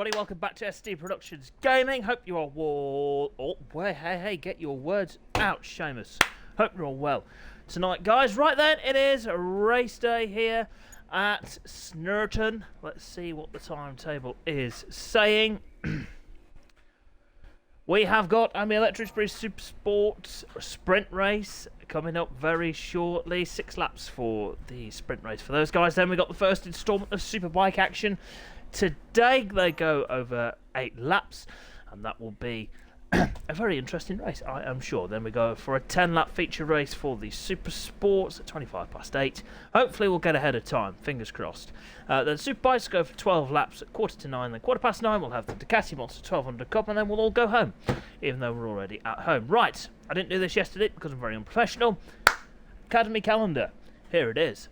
everybody, welcome back to SD Gaming. Hope you are all... Oh, wait, hey, get your words out, Seamus. Hope you're all well tonight, guys. Right then, it is a race day here at Snetterton. Let's see what the timetable is saying. We have got Amy Electric's Super Sport sprint race coming up very shortly. 6 laps for the sprint race for those guys. Then we got the first instalment of Superbike action. Today they go over 8 laps, and that will be a very interesting race, I am sure. Then we go for a 10-lap feature race for the Super Sports at 8:25. Hopefully we'll get ahead of time, fingers crossed. Then Superbikes go for 12 laps at 8:45. Then 9:15 we'll have the Ducati Monster 1200 Cup, and then we'll all go home, even though we're already at home. Right, I didn't do this yesterday because I'm very unprofessional. Academy calendar, here it is.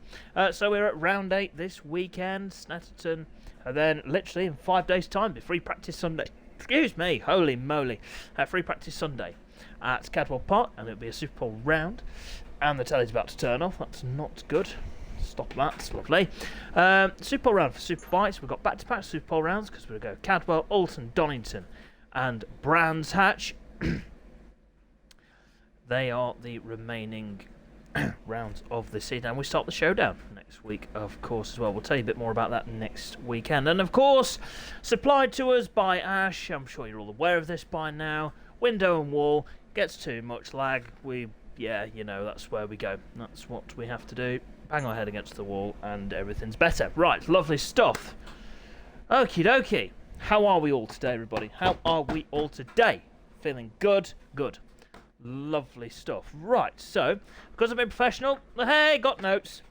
So we're at round 8 this weekend, Snetterton, and then literally in 5 days' time, be free practice Sunday. Excuse me, holy moly. Free practice Sunday at Cadwell Park, and it'll be a Super Bowl round. And the telly's about to turn off. That's not good. Stop that. It's lovely. Super Bowl round for Superbikes. We've got back-to-back Super Bowl rounds because we'll go Cadwell, Alton, Donington, and Brands Hatch. They are the remaining rounds of the season, and we start the showdown next week, of course, as well. We'll tell you a bit more about that next weekend. And of course, supplied to us by Ash. I'm sure you're all aware of this by now. Window and wall gets too much lag. Yeah, you know, that's where we go. That's what we have to do. Bang our head against the wall, and everything's better. Right, lovely stuff. Okie dokie. How are we all today, everybody? How are we all today? Feeling good? Good. Lovely stuff. Right, so, because I've been professional, hey, got notes.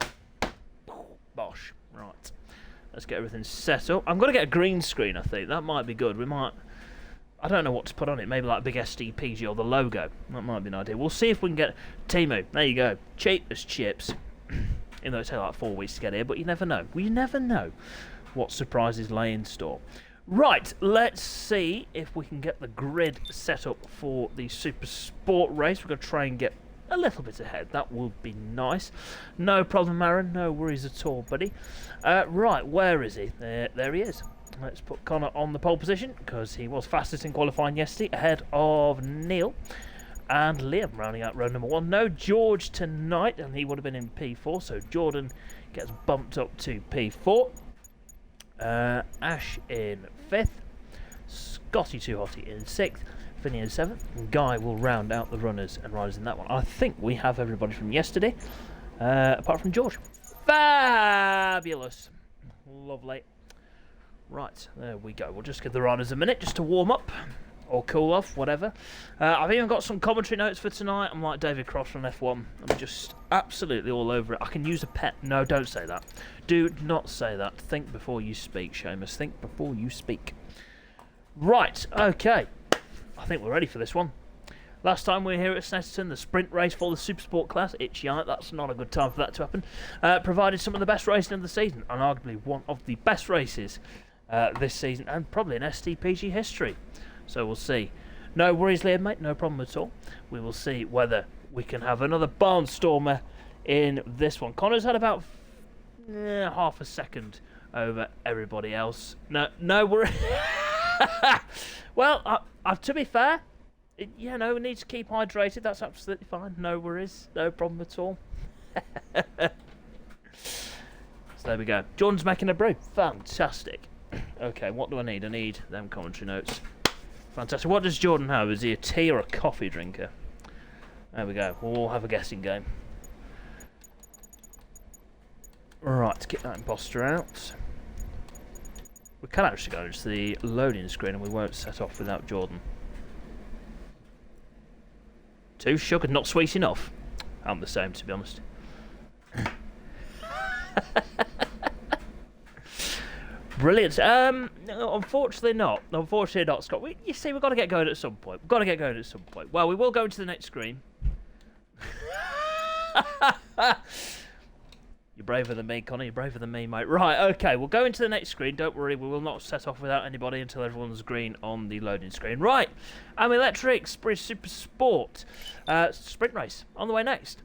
Bosh. Right. Let's get everything set up. I'm going to get a green screen, I think. That might be good. We might... I don't know what to put on it. Maybe like a big SDPG or the logo. That might be an idea. We'll see if we can get... Timu, there you go. Cheap as chips. Even though it takes like 4 weeks to get here, but you never know. We never know what surprises lay in store. Right, let's see if we can get the grid set up for the Super Sport race. We're going to try and get a little bit ahead. That would be nice. No problem, Aaron. No worries at all, buddy. Right, where is he? There he is. Let's put Connor on the pole position because he was fastest in qualifying yesterday, ahead of Neil and Liam, rounding out row number 1. No George tonight, and he would have been in P4, so Jordan gets bumped up to P4. Ash in 5th, Scotty Too Hotty in 6th, Finney in 7th, and Guy will round out the runners and riders in that one. I think we have everybody from yesterday, apart from George. Fabulous. Lovely. Right, there we go. We'll just give the riders a minute just to warm up, or cool off, whatever. I've even got some commentary notes for tonight. I'm like David Cross from F1. I'm just absolutely all over it. I can use a pet. No, don't say that. Do not say that. Think before you speak, Seamus. Think before you speak. Right, okay. I think we're ready for this one. Last time we were here at Snetterton, the sprint race for the Super Sport class, that's not a good time for that to happen, provided some of the best racing of the season, and arguably one of the best races this season, and probably in SDPG history. So we'll see. No worries, Liam, mate. No problem at all. We will see whether we can have another barnstormer in this one. Connor's had about half a second over everybody else. No worries. Well, to be fair, we need to keep hydrated. That's absolutely fine. No worries. No problem at all. So there we go. Jordan's making a brew. Fantastic. Okay, what do I need? I need them commentary notes. Fantastic. What does Jordan have? Is he a tea or a coffee drinker? There we go. We'll all have a guessing game. Right, get that imposter out. We can actually go into the loading screen and we won't set off without Jordan. Too sugar, not sweet enough. I'm the same, to be honest. Brilliant. Unfortunately not. Unfortunately not, Scott. You see, we've got to get going at some point. Well, we will go into the next screen. You're braver than me, Connor. You're braver than me, mate. Right, okay. We'll go into the next screen. Don't worry. We will not set off without anybody until everyone's green on the loading screen. Right. Amy Electric's Super Sport sprint race on the way next.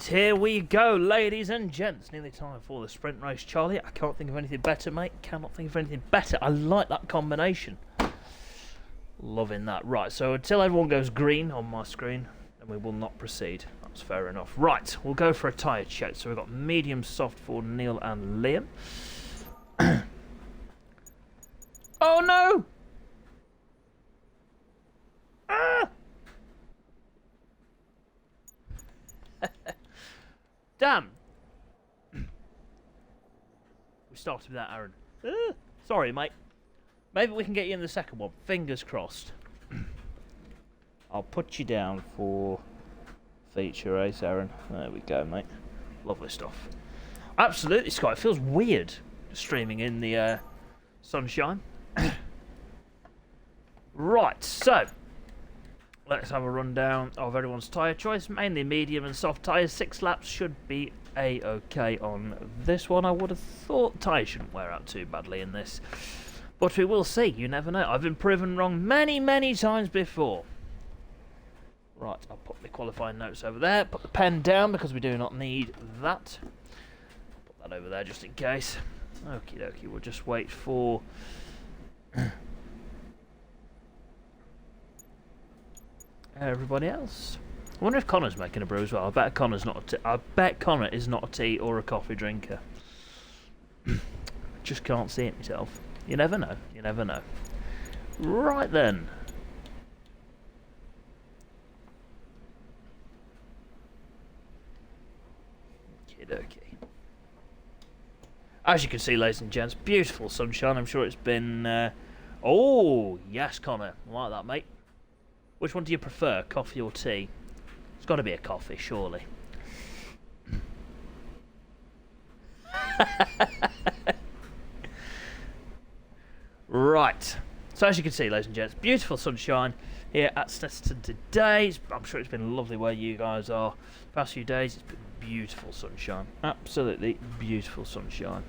Right, here we go, ladies and gents. Nearly time for the sprint race, Charlie. I can't think of anything better, mate. Cannot think of anything better. I like that combination. Loving that. Right, so until everyone goes green on my screen, then we will not proceed. That's fair enough. Right, we'll go for a tyre check. So we've got medium soft for Neil and Liam. Oh, no! Ah! Damn. We started with that, Aaron. Sorry, mate. Maybe we can get you in the second one. Fingers crossed. I'll put you down for feature race, Aaron. There we go, mate. Lovely stuff. Absolutely, Scott. It feels weird streaming in the sunshine. Right, so let's have a rundown of everyone's tyre choice. Mainly medium and soft tyres. 6 laps should be a-okay on this one. I would have thought tyres shouldn't wear out too badly in this. But we will see. You never know. I've been proven wrong many, many times before. Right, I'll put the qualifying notes over there. Put the pen down because we do not need that. Put that over there just in case. Okie dokie. We'll just wait for... everybody else. I wonder if Connor's making a brew as well. I bet Connor's not. I bet Connor is not a tea or a coffee drinker. Just can't see it myself. You never know. You never know. Right then. Okey-dokey. As you can see, ladies and gents, beautiful sunshine. I'm sure it's been. Oh yes, Connor. I like that, mate. Which one do you prefer, coffee or tea? It's got to be a coffee, surely. Right. So as you can see, ladies and gents, beautiful sunshine here at Snetterton today. I'm sure it's been lovely where you guys are. The past few days, it's been beautiful sunshine. Absolutely beautiful sunshine.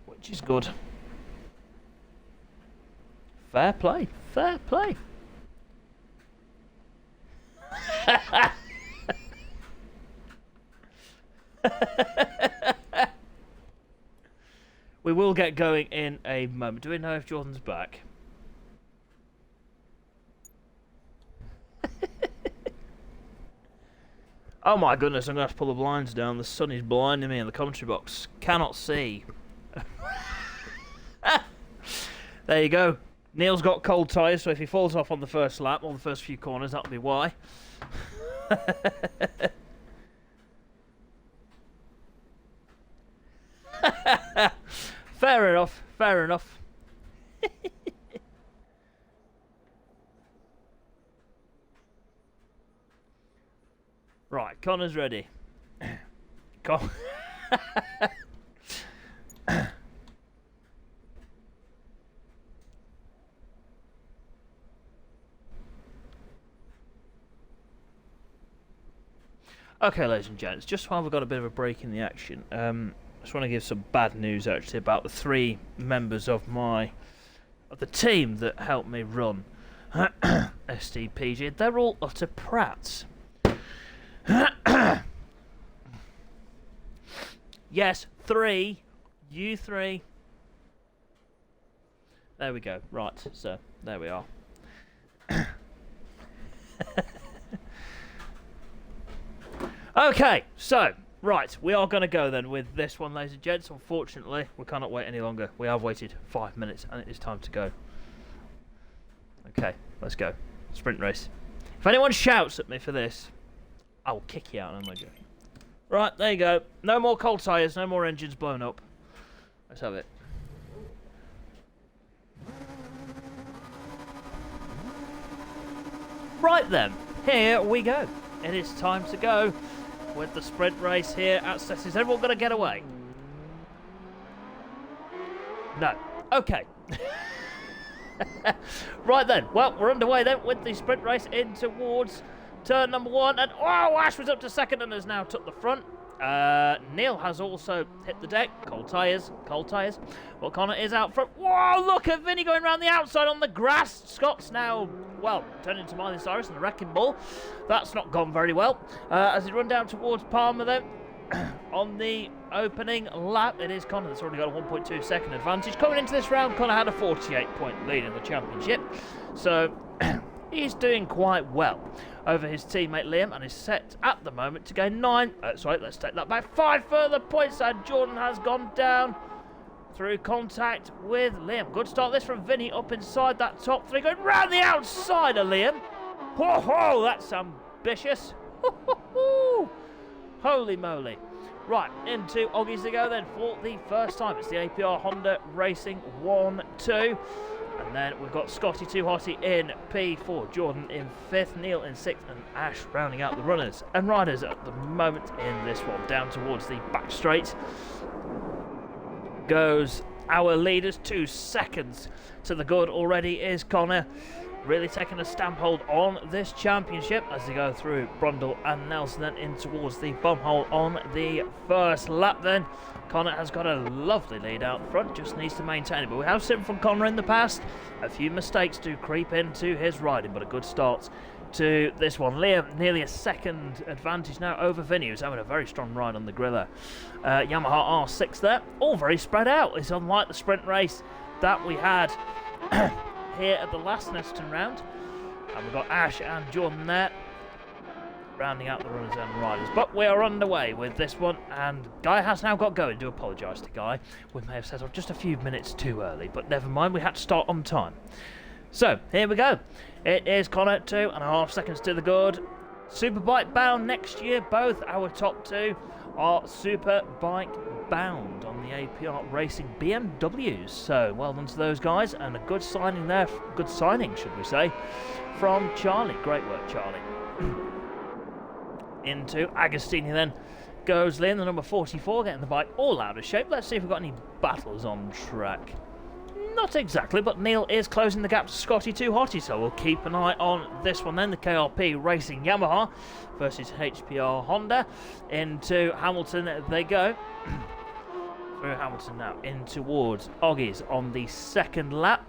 Which is good. Fair play. Fair play. We will get going in a moment. Do we know if Jordan's back? Oh my goodness, I'm going to have to pull the blinds down. The sun is blinding me in the commentary box. Cannot see. There you go. Neil's got cold tyres, so if he falls off on the first lap, on the first few corners, that'll be why. Fair enough, fair enough. Right, Connor's ready. Con Okay, ladies and gents, just while we've got a bit of a break in the action, I just want to give some bad news actually about the 3 members of the team that helped me run SDPG. They're all utter prats. Yes, 3. You 3. There we go. Right, so there we are. Okay, so, right, we are going to go then with this one, ladies and gents. Unfortunately, we cannot wait any longer. We have waited 5 minutes, and it is time to go. Okay, let's go. Sprint race. If anyone shouts at me for this, I will kick you out, I'm not joking. Right, there you go. No more cold tyres, no more engines blown up. Let's have it. Right then, here we go. It is time to go with the sprint race here at Snetterton. Is everyone going to get away? No. Okay. Right then. Well, we're underway then with the sprint race in towards turn number 1. And oh, Ash was up to second and has now took the front. Neil has also hit the deck. Cold tyres. Cold tyres. Well, Connor is out front. Whoa, look at Vinny going around the outside on the grass. Scott's now well, turned into Miley Cyrus and the Wrecking Ball. That's not gone very well. As he run down towards Palmer then, on the opening lap, it is Connor that's already got a 1.2 second advantage. Coming into this round, Connor had a 48-point lead in the championship. So he's doing quite well over his teammate Liam and is set at the moment to gain 9. Sorry, let's take that back. 5 further points, and Jordan has gone down through contact with Liam. Good start this from Vinny up inside that top 3, going round the outside of Liam. Ho, that's ambitious. Holy moly. Right, into Oggies to go then for the first time. It's the APR Honda Racing 1-2. And then we've got Scotty Too Hotty in P4, Jordan in 5th, Neil in 6th, and Ash rounding out the runners and riders at the moment in this one. Down towards the back straight goes our leaders, 2 seconds to the good already is Connor. Really taking a stamp hold on this championship as they go through Brundle and Nelson then in towards the bum hole on the first lap then. Connor has got a lovely lead out front, just needs to maintain it. But we have seen from Connor in the past, a few mistakes do creep into his riding, but a good start to this one. Liam nearly a second advantage now over Vinny, who's having a very strong ride on the griller. Yamaha R6 there, all very spread out. It's unlike the sprint race that we had here at the last Snetterton round. And we've got Ash and Jordan there, rounding out the runners and riders. But we are underway with this one, and Guy has now got going. Do apologise to Guy. We may have set off just a few minutes too early, but never mind, we had to start on time. So, here we go. It is Connor, 2.5 seconds to the good. Superbike bound next year. Both our top 2 are Superbike bound on the APR Racing BMWs. So, well done to those guys, and a good signing there. Good signing, should we say, from Charlie. Great work, Charlie. Into Agostini then goes Liam, the number 44, getting the bike all out of shape. Let's see if we've got any battles on track. Not exactly, but Neil is closing the gap to Scotty Too Hotty, so we'll keep an eye on this one then. The KRP Racing Yamaha versus HPR Honda. Into Hamilton they go. Through Hamilton now in towards Oggies on the second lap.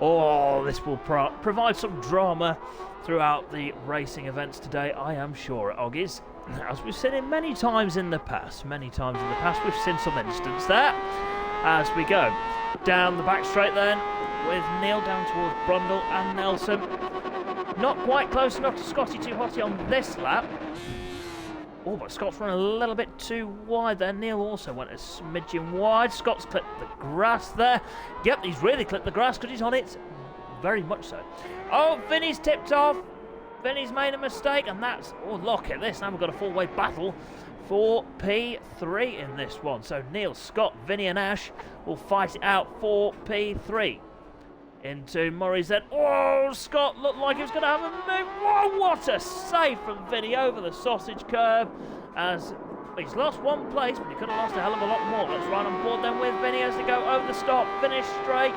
Oh, this will provide some drama throughout the racing events today, I am sure, at Oggies. As we've seen it many times in the past, we've seen some instance there. As we go down the back straight then, with Neil down towards Brundle and Nelson. Not quite close enough to Scotty Too Hotty on this lap. Oh, but Scott's run a little bit too wide there. Neil also went a smidgen wide. Scott's clipped the grass there. Yep, he's really clipped the grass because he's on it. Very much so. Oh, Vinny's tipped off. Vinny's made a mistake, and that's... Oh, look at this. Now we've got a four-way battle for P3 in this one. So Neil, Scott, Vinny and Ash will fight it out for P3. Into Murray's then. Oh, Scott looked like he was going to have a move. Whoa, what a save from Vinny over the sausage curve. As he's lost one place, but he could have lost a hell of a lot more. Let's run on board then with Vinny as they go over the stop. Finish straight.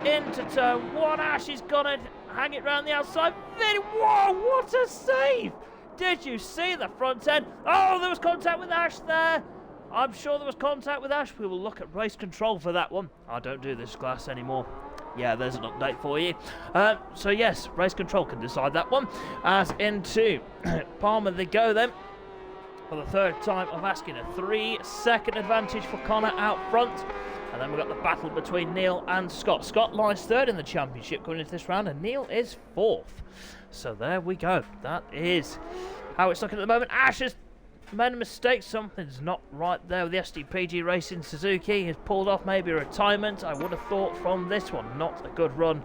Into turn one. Ash is going to hang it round the outside. Vinny, whoa, what a save. Did you see the front end? Oh, there was contact with Ash there. I'm sure there was contact with Ash. We will look at race control for that one. I don't do this class anymore. Yeah, there's an update for you. So yes, race control can decide that one. As into Palmer they go then. For the third time of asking, a 3-second advantage for Connor out front. And then we've got the battle between Neil and Scott. Scott lies third in the championship going into this round, and Neil is fourth. So there we go. That is how it's looking at the moment. Ash has made a mistake. Something's not right there with the SDPG Racing Suzuki. He's pulled off maybe a retirement, I would have thought, from this one. Not a good run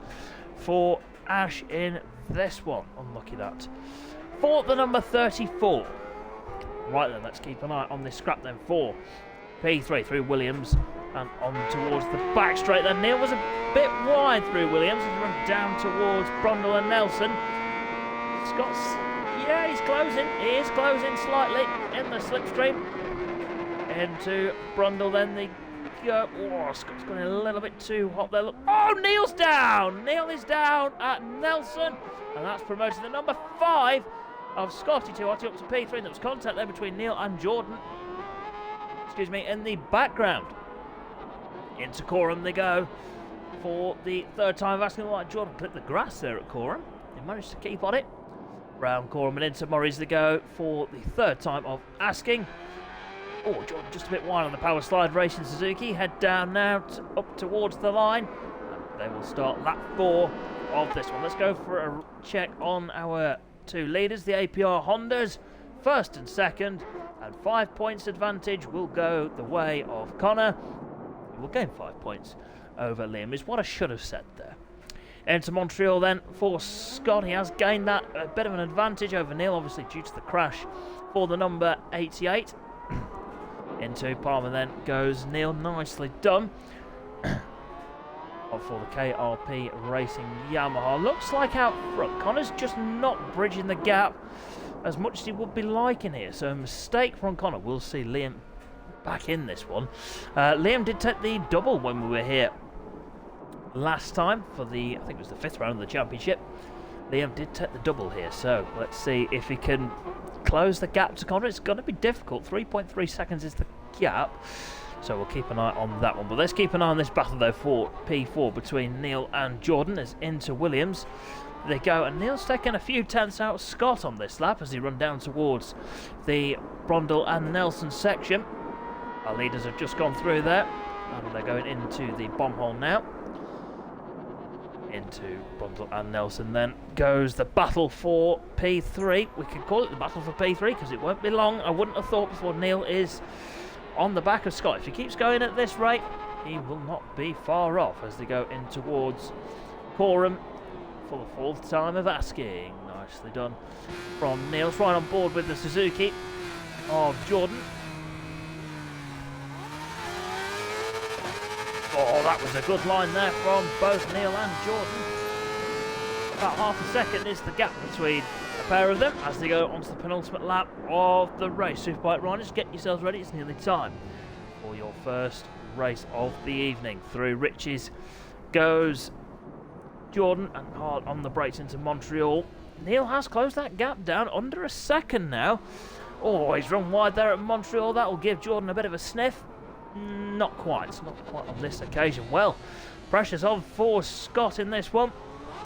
for Ash in this one. Unlucky that. For the number 34. Right then, let's keep an eye on this scrap then for P3 through Williams and on towards the back straight then. Neil was a bit wide through Williams and run down towards Brundle and Nelson. Scott's, yeah, he's closing. He is closing slightly in the slipstream. Into Brundle then they go. Oh, Scott's going a little bit too hot there. Look. Oh, Neil's down. Neil is down at Nelson, and that's promoted the number 5 of Scotty Too Hotty up to P3. There was contact there between Neil and Jordan. Excuse me, in the background. Into Coram they go. for the third time of asking. Like Jordan clipped the grass there at Coram. He managed to keep on it. Round Coram and into Murray's the go for the third time of asking. Oh, Jordan just a bit wide on the power slide. Racing Suzuki head down now up towards the line. And they will start lap 4 of this one. Let's go for a check on our two leaders, the APR Hondas, first and second, and 5 points advantage will go the way of Connor. He will gain 5 points over Liam, is what I should have said there. Into Montreal then for Scott. He has gained that a bit of an advantage over Neil, obviously due to the crash for the number 88. Into Palmer then goes Neil, nicely done. For the KRP Racing Yamaha. Looks like out front, Connor's just not bridging the gap as much as he would be liking here. So a mistake from Connor. We'll see Liam back in this one. Liam did take the double when we were here last time for the, I think it was the 5th round of the championship. Liam did take the double here, so let's see if he can close the gap to Connor. It's going to be difficult. 3.3 seconds is the gap, so we'll keep an eye on that one. But let's keep an eye on this battle though for P4 between Neil and Jordan as into Williams they go, and Neil's taking a few tenths out of Scott on this lap as he run down towards the Brundle and Nelson section. Our leaders have just gone through there and they're going into the bomb hole now. Into Brundle and Nelson then goes the battle for P3. We can call it the battle for P3 because it won't be long. I wouldn't have thought before Neil is on the back of Scott. If he keeps going at this rate, he will not be far off as they go in towards Coram for the 4th time of asking. Nicely done from Neil. Right on board with the Suzuki of Jordan. Oh, that was a good line there from both Neil and Jordan. About half a second is the gap between a pair of them as they go onto the penultimate lap of the race. Superbike riders, get yourselves ready. It's nearly time for your first race of the evening. Through Riches goes Jordan and hard on the brakes into Montreal. Neil has closed that gap down under a second now. Oh, he's run wide there at Montreal. That will give Jordan a bit of a sniff. Not quite on this occasion. Well, pressure's on for Scott in this one.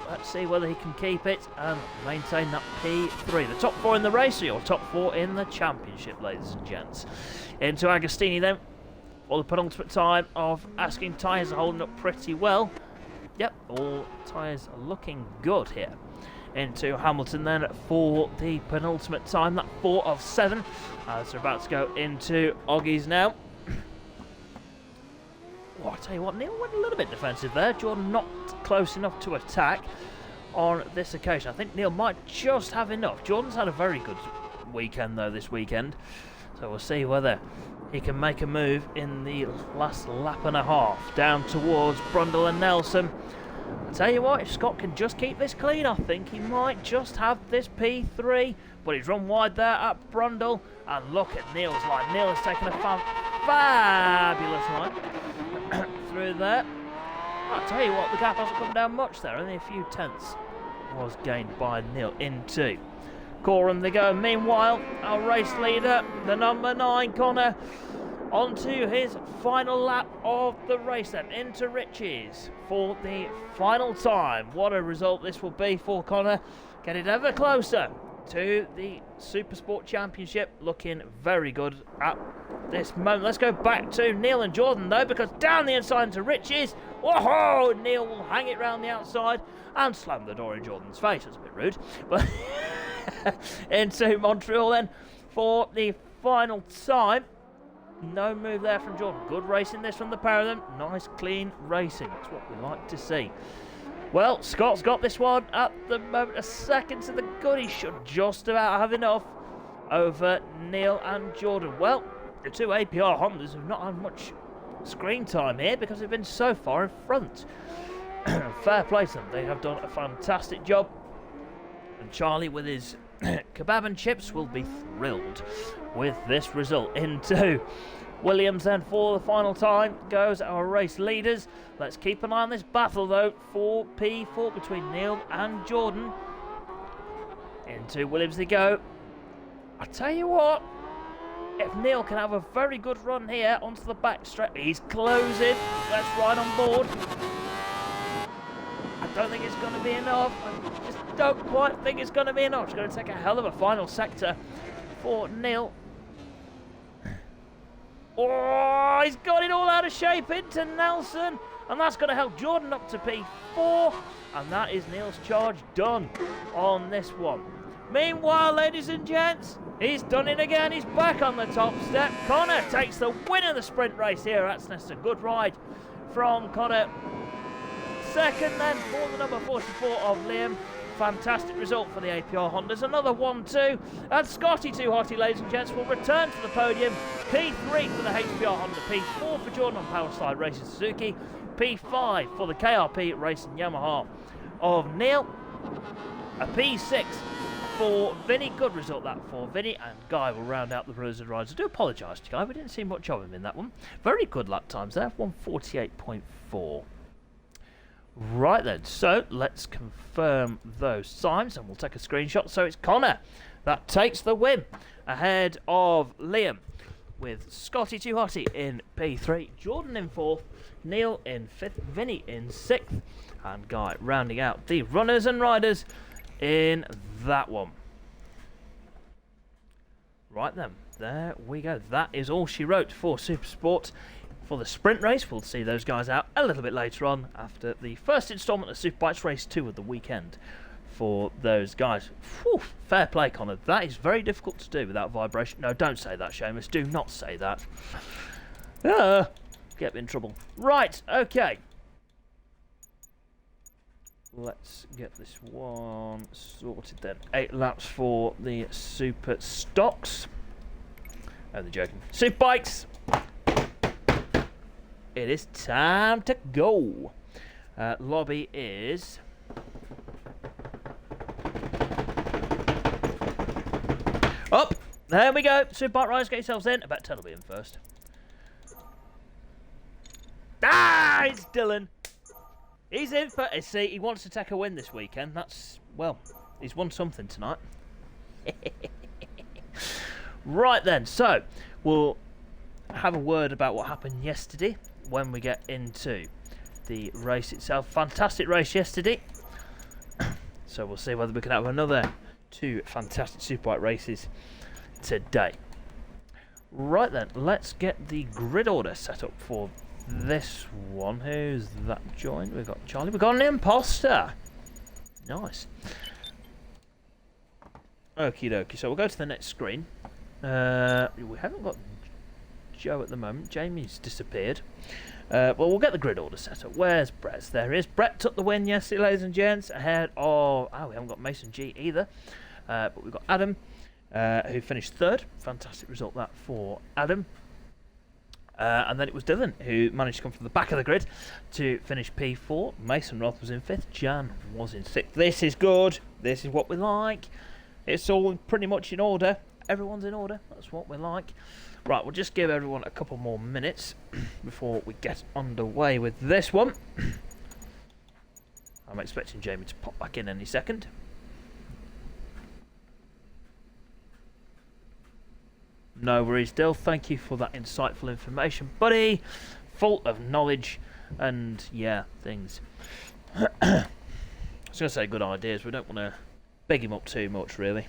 Let's see whether he can keep it and maintain that P3. The top 4 in the race, or your top 4 in the championship, ladies and gents. Into Agostini then for the penultimate time of asking. Tyres are holding up pretty well. Yep, all tyres are looking good here. Into Hamilton then for the penultimate time, that 4 of 7. As they're about to go into Oggies now. Oh, I tell you what, Neil went a little bit defensive there. Jordan not close enough to attack on this occasion. I think Neil might just have enough. Jordan's had a very good weekend though this weekend, so we'll see whether he can make a move in the last lap and a half down towards Brundle and Nelson. I tell you what, if Scott can just keep this clean, I think he might just have this P3. But he's run wide there at Brundle, and look at Neil's line. Neil has taken a fabulous line through there. I'll tell you what, the gap hasn't come down much there. Only a few tenths was gained by Neil into Coram they go. Meanwhile, our race leader, the number 9, Connor, onto his final lap of the race then, into Riches for the final time. What a result this will be for Connor. Get it ever closer to the Supersport Championship, looking very good at this moment. Let's go back to Neil and Jordan though, because down the inside into Riches. Whoa! Neil will hang it round the outside and slam the door in Jordan's face. That's a bit rude. But into Montreal then for the final time. No move there from Jordan. Good racing this from the pair of them. Nice clean racing. That's what we like to see. Well, Scott's got this one at the moment. A second to the good. He should just about have enough over Neil and Jordan. Well, the two APR Hondas have not had much screen time here because they've been so far in front. Fair play to them. They have done a fantastic job. And Charlie with his kebab and chips will be thrilled with this result. Into Williams then for the final time goes our race leaders. Let's keep an eye on this battle though for P4 between Neil and Jordan. Into Williams they go. I tell you what, if Neil can have a very good run here onto the back straight, he's closing. Let's ride on board. don't think it's going to be enough. I just don't quite think it's going to be enough. It's going to take a hell of a final sector for Neil. Oh, he's got it all out of shape into Nelson. And that's going to help Jordan up to P4. And that is Neil's charge done on this one. Meanwhile, ladies and gents, he's done it again. He's back on the top step. Connor takes the win of the sprint race here at Snetterton. Good ride from Connor. Second then for the number 44 of Liam. Fantastic result for the APR Hondas. Another 1-2. And Scotty Too Hotty, ladies and gents, will return to the podium. P3 for the HPR Honda. P4 for Jordan on Powerslide Racing Suzuki. P5 for the KRP Racing Yamaha of Neil. A P6 for Vinny. Good result that for Vinny. And Guy will round out the runners and riders. I do apologise to Guy. We didn't see much of him in that one. Very good lap times there. 1:48.4. Right then, so let's confirm those times and we'll take a screenshot. So it's Connor that takes the win ahead of Liam, with Scotty Too Hotty in P3, Jordan in 4th, Neil in 5th, Vinny in 6th, and Guy rounding out the runners and riders in that one. Right then, there we go. That is all she wrote for Supersport. For the sprint race, we'll see those guys out a little bit later on after the first instalment of Superbikes Race 2 of the weekend for those guys. Whew, fair play, Connor. That is very difficult to do without vibration. No, don't say that, Seamus. Do not say that. Get me in trouble. Right, okay. Let's get this one sorted then. 8 laps for the Super Stocks. Oh, they're joking. Superbikes. It is time to go. Lobby is up. There we go. Superbike riders, get yourselves in. I bet Ted will be in first. Ah, it's Dylan. He's in for. See, he wants to take a win this weekend. That's, well, he's won something tonight. Right then, so we'll have a word about what happened yesterday when we get into the race itself. Fantastic race yesterday. So we'll see whether we can have another 2 fantastic Superbike races today. Right then, let's get the grid order set up for this one. Who's that joined? We've got Charlie. We've got an imposter. Nice. Okie dokie. So we'll go to the next screen. We haven't got Joe at the moment. Jamie's disappeared. Well, we'll get the grid order set up. Where's Brett? There he is. Brett took the win yesterday, ladies and gents, ahead of... Oh, we haven't got Mason G either. But we've got Adam, who finished 3rd. Fantastic result that for Adam. And then it was Dylan, who managed to come from the back of the grid to finish P4. Mason Roth was in 5th. Jan was in 6th. This is good. This is what we like. It's all pretty much in order. Everyone's in order. That's what we like. Right, we'll just give everyone a couple more minutes before we get underway with this one. I'm expecting Jamie to pop back in any second. No worries, Dill. Thank you for that insightful information, buddy. Full of knowledge and, yeah, things. I was going to say good ideas. We don't want to big him up too much, really.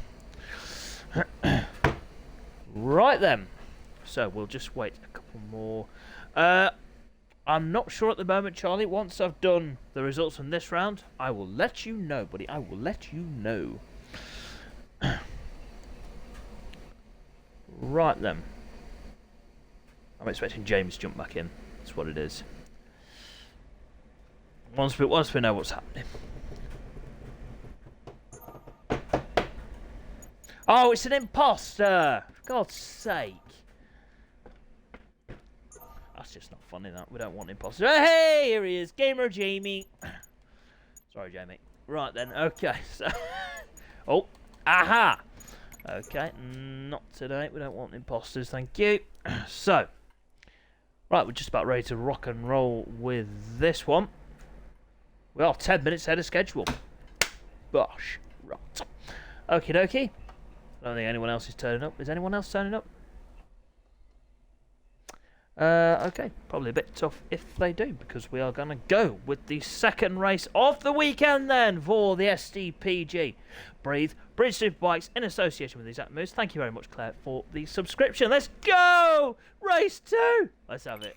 Right then. So we'll just wait a couple more. I'm not sure at the moment, Charlie. Once I've done the results from this round, I will let you know, buddy. I will let you know. Right then. I'm expecting James to jump back in. That's what it is. Once we know what's happening. Oh, it's an imposter! For God's sake. That's just not funny, that. We don't want imposters. Hey, here he is. Gamer Jamie. Sorry, Jamie. Right then, okay. So, oh, aha! Okay, not today. We don't want imposters, thank you. So, right, we're just about ready to rock and roll with this one. We are 10 minutes ahead of schedule. Bosh. Right. Okie dokie. I don't think anyone else is turning up. Is anyone else turning up? Okay, probably a bit tough if they do, because we are going to go with the second race of the weekend then for the SDPG Breathe Bridge Superbikes in association with Exact Moves. Thank you very much, Claire, for the subscription. Let's go! Race 2! Let's have it.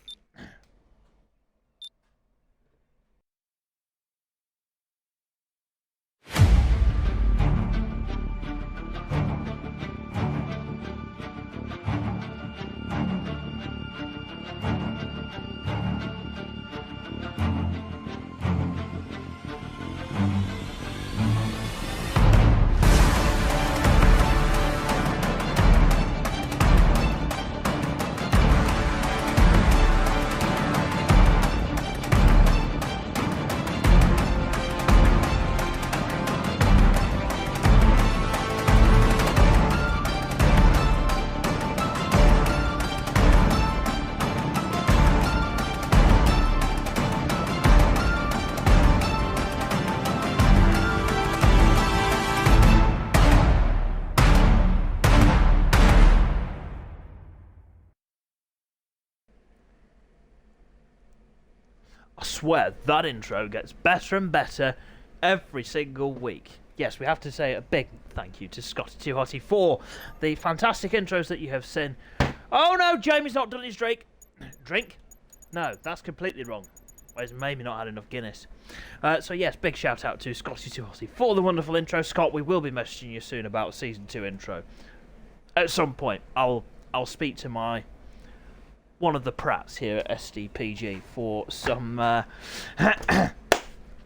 I swear that intro gets better and better every single week. Yes, we have to say a big thank you to Scotty Too Hotty for the fantastic intros that you have seen. Oh no, Jamie's not done his drink. Drink? No, that's completely wrong. Well, he's maybe not had enough Guinness. So yes, big shout out to Scotty Too Hotty for the wonderful intro. Scott, we will be messaging you soon about Season 2 intro. At some point, I'll speak to one of the Pratts here at SDPG for some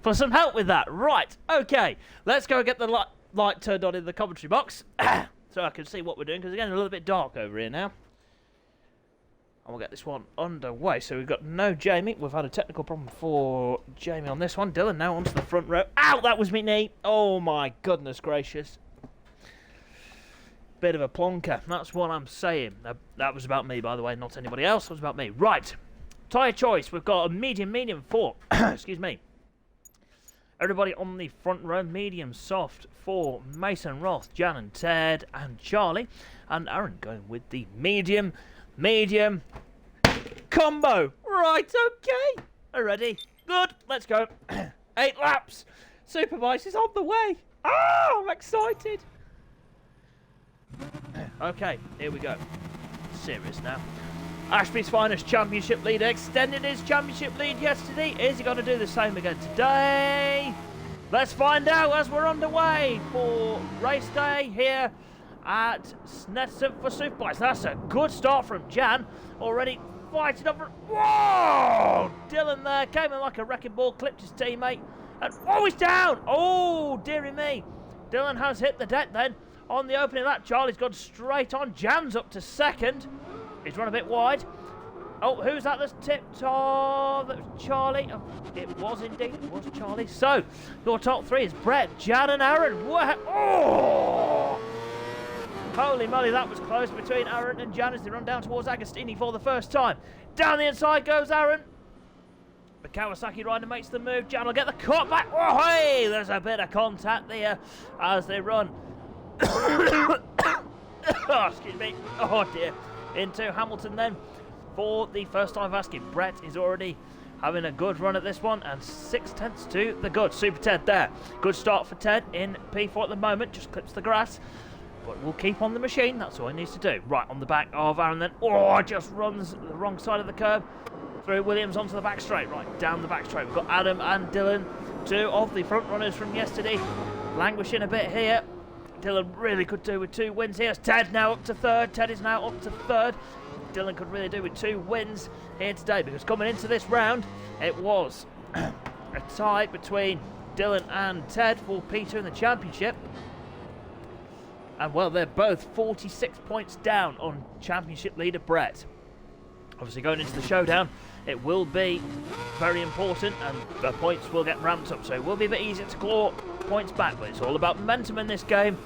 for some help with that. Right, okay, let's go get the light turned on in the commentary box so I can see what we're doing, because it's getting a little bit dark over here now. And we'll get this one underway. So we've got no Jamie. We've had a technical problem for Jamie on this one. Dylan now onto the front row. Ow, that was me knee. Oh my goodness gracious. Bit of a plonker, that's what I'm saying. That was about me, by the way, not anybody else. It was about me. Right, tyre choice. We've got a medium for, excuse me. Everybody on the front row, medium soft for Mason, Roth, Jan and Ted and Charlie. And Aaron going with the medium combo. Right, okay. Are ready? Good, let's go. 8 laps. Superbikes is on the way. Oh, I'm excited. Okay, here we go. Serious now. Ashby's Finest Championship leader extended his championship lead yesterday. Is he going to do the same again today? Let's find out as we're underway for race day here at Snetterton for Superbikes. That's a good start from Jan. Already fighting up. Whoa! Dylan there came in like a wrecking ball, clipped his teammate. And oh, he's down! Oh, dearie me. Dylan has hit the deck then. On the opening of that, Charlie's gone straight on. Jan's up to second. He's run a bit wide. Oh, who's that that's tipped off? That was Charlie. Oh, it was indeed. It was Charlie. So, your top 3 is Brett, Jan and Aaron. Oh! Holy moly, that was close between Aaron and Jan as they run down towards Agostini for the first time. Down the inside goes Aaron. The Kawasaki rider makes the move. Jan will get the cut back. Oh, hey! There's a bit of contact there as they run. Oh, excuse me. Oh dear. Into Hamilton then for the first time of asking. Brett is already having a good run at this one, and 6/10 to the good. Super Ted there. Good start for Ted in P4 at the moment. Just clips the grass, but we'll keep on the machine. That's all he needs to do. Right on the back of Aaron then. Oh, just runs the wrong side of the curb. Through Williams onto the back straight. Right down the back straight. We've got Adam and Dylan, 2 of the front runners from yesterday, languishing a bit here. Dylan really could do with 2 wins here. Ted now up to 3rd. Ted is now up to 3rd. Dylan could really do with 2 wins here today, because coming into this round, it was a tie between Dylan and Ted for Peter in the championship. And well, they're both 46 points down on championship leader Brett. Obviously going into the showdown, it will be very important, and the points will get ramped up, so it will be a bit easier to claw points back, but it's all about momentum in this game,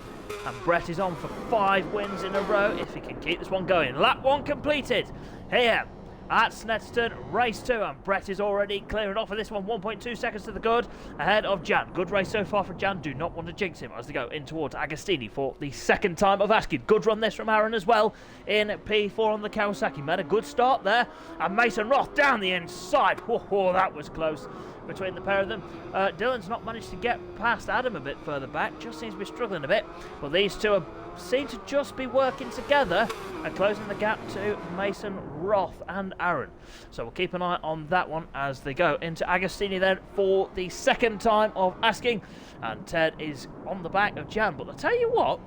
and Brett is on for 5 wins in a row if he can keep this one going. Lap 1 completed here at Snetterton. Race 2, and Brett is already clearing off of this one. 1.2 seconds to the good, ahead of Jan. Good race so far for Jan. Do not want to jinx him as they go in towards Agostini for the second time of asking. Good run this from Aaron as well in P4 on the Kawasaki. Made a good start there, and Mason Roth down the inside. Whoa, that was close between the pair of them. Dylan's not managed to get past Adam a bit further back, just seems to be struggling a bit, but these two seem to just be working together and closing the gap to Mason Roth and Aaron. So we'll keep an eye on that one as they go into Agostini then for the second time of asking, and Ted is on the back of Jan. But I'll tell you what,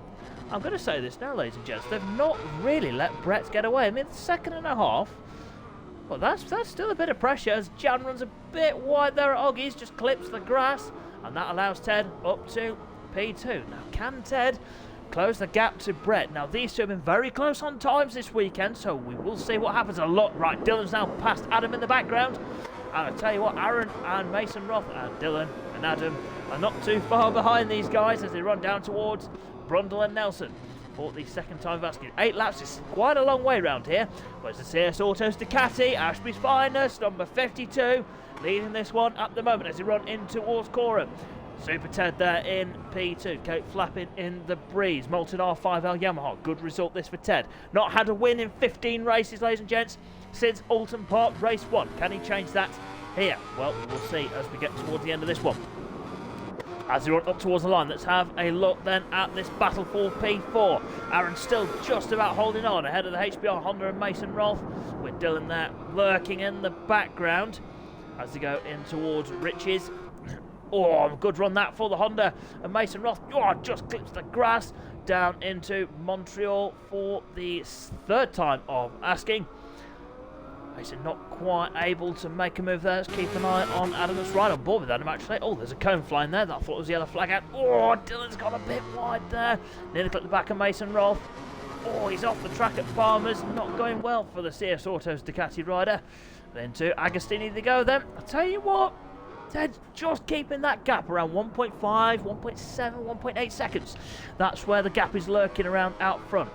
I'm going to say this now, ladies and gents, they've not really let Brett get away. I mean, second and a half. Well, that's still a bit of pressure as Jan runs a bit wide there at Oggies, just clips the grass, and that allows Ted up to P2. Now, can Ted close the gap to Brett? Now, these two have been very close on times this weekend, so we will see what happens a lot. Right, Dylan's now past Adam in the background, and I tell you what, Aaron and Mason Roth and Dylan and Adam are not too far behind these guys as they run down towards Brundle and Nelson for the second time of asking. 8 laps is quite a long way round here. Where's the CS Autos Ducati, Ashby's finest, number 52, leading this one at the moment as they run in towards Cora. Super Ted there in P2, coat flapping in the breeze. Molten R5L Yamaha, good result this for Ted. Not had a win in 15 races, ladies and gents, since Alton Park race 1. Can he change that here? Well, we'll see as we get towards the end of this one. As we run up towards the line, let's have a look then at this battle for P4. Aaron still just about holding on ahead of the HBR Honda and Mason Rolfe, with Dylan there lurking in the background as they go in towards Rich's. Oh, good run that for the Honda and Mason Roth. Oh, just clips the grass down into Montreal for the third time of asking. Mason not quite able to make a move there. Let's keep an eye on Adam. That's right on board with Adam, actually. Oh, there's a cone flying there that I thought was the yellow flag out. Oh, Dylan's got a bit wide there. Nearly clipped the back of Mason Rolfe. Oh, he's off the track at Farmers. Not going well for the CS Autos Ducati rider. Then to Agostini they go then. I'll tell you what, Ted's just keeping that gap around 1.5, 1.7, 1.8 seconds. That's where the gap is lurking around out front.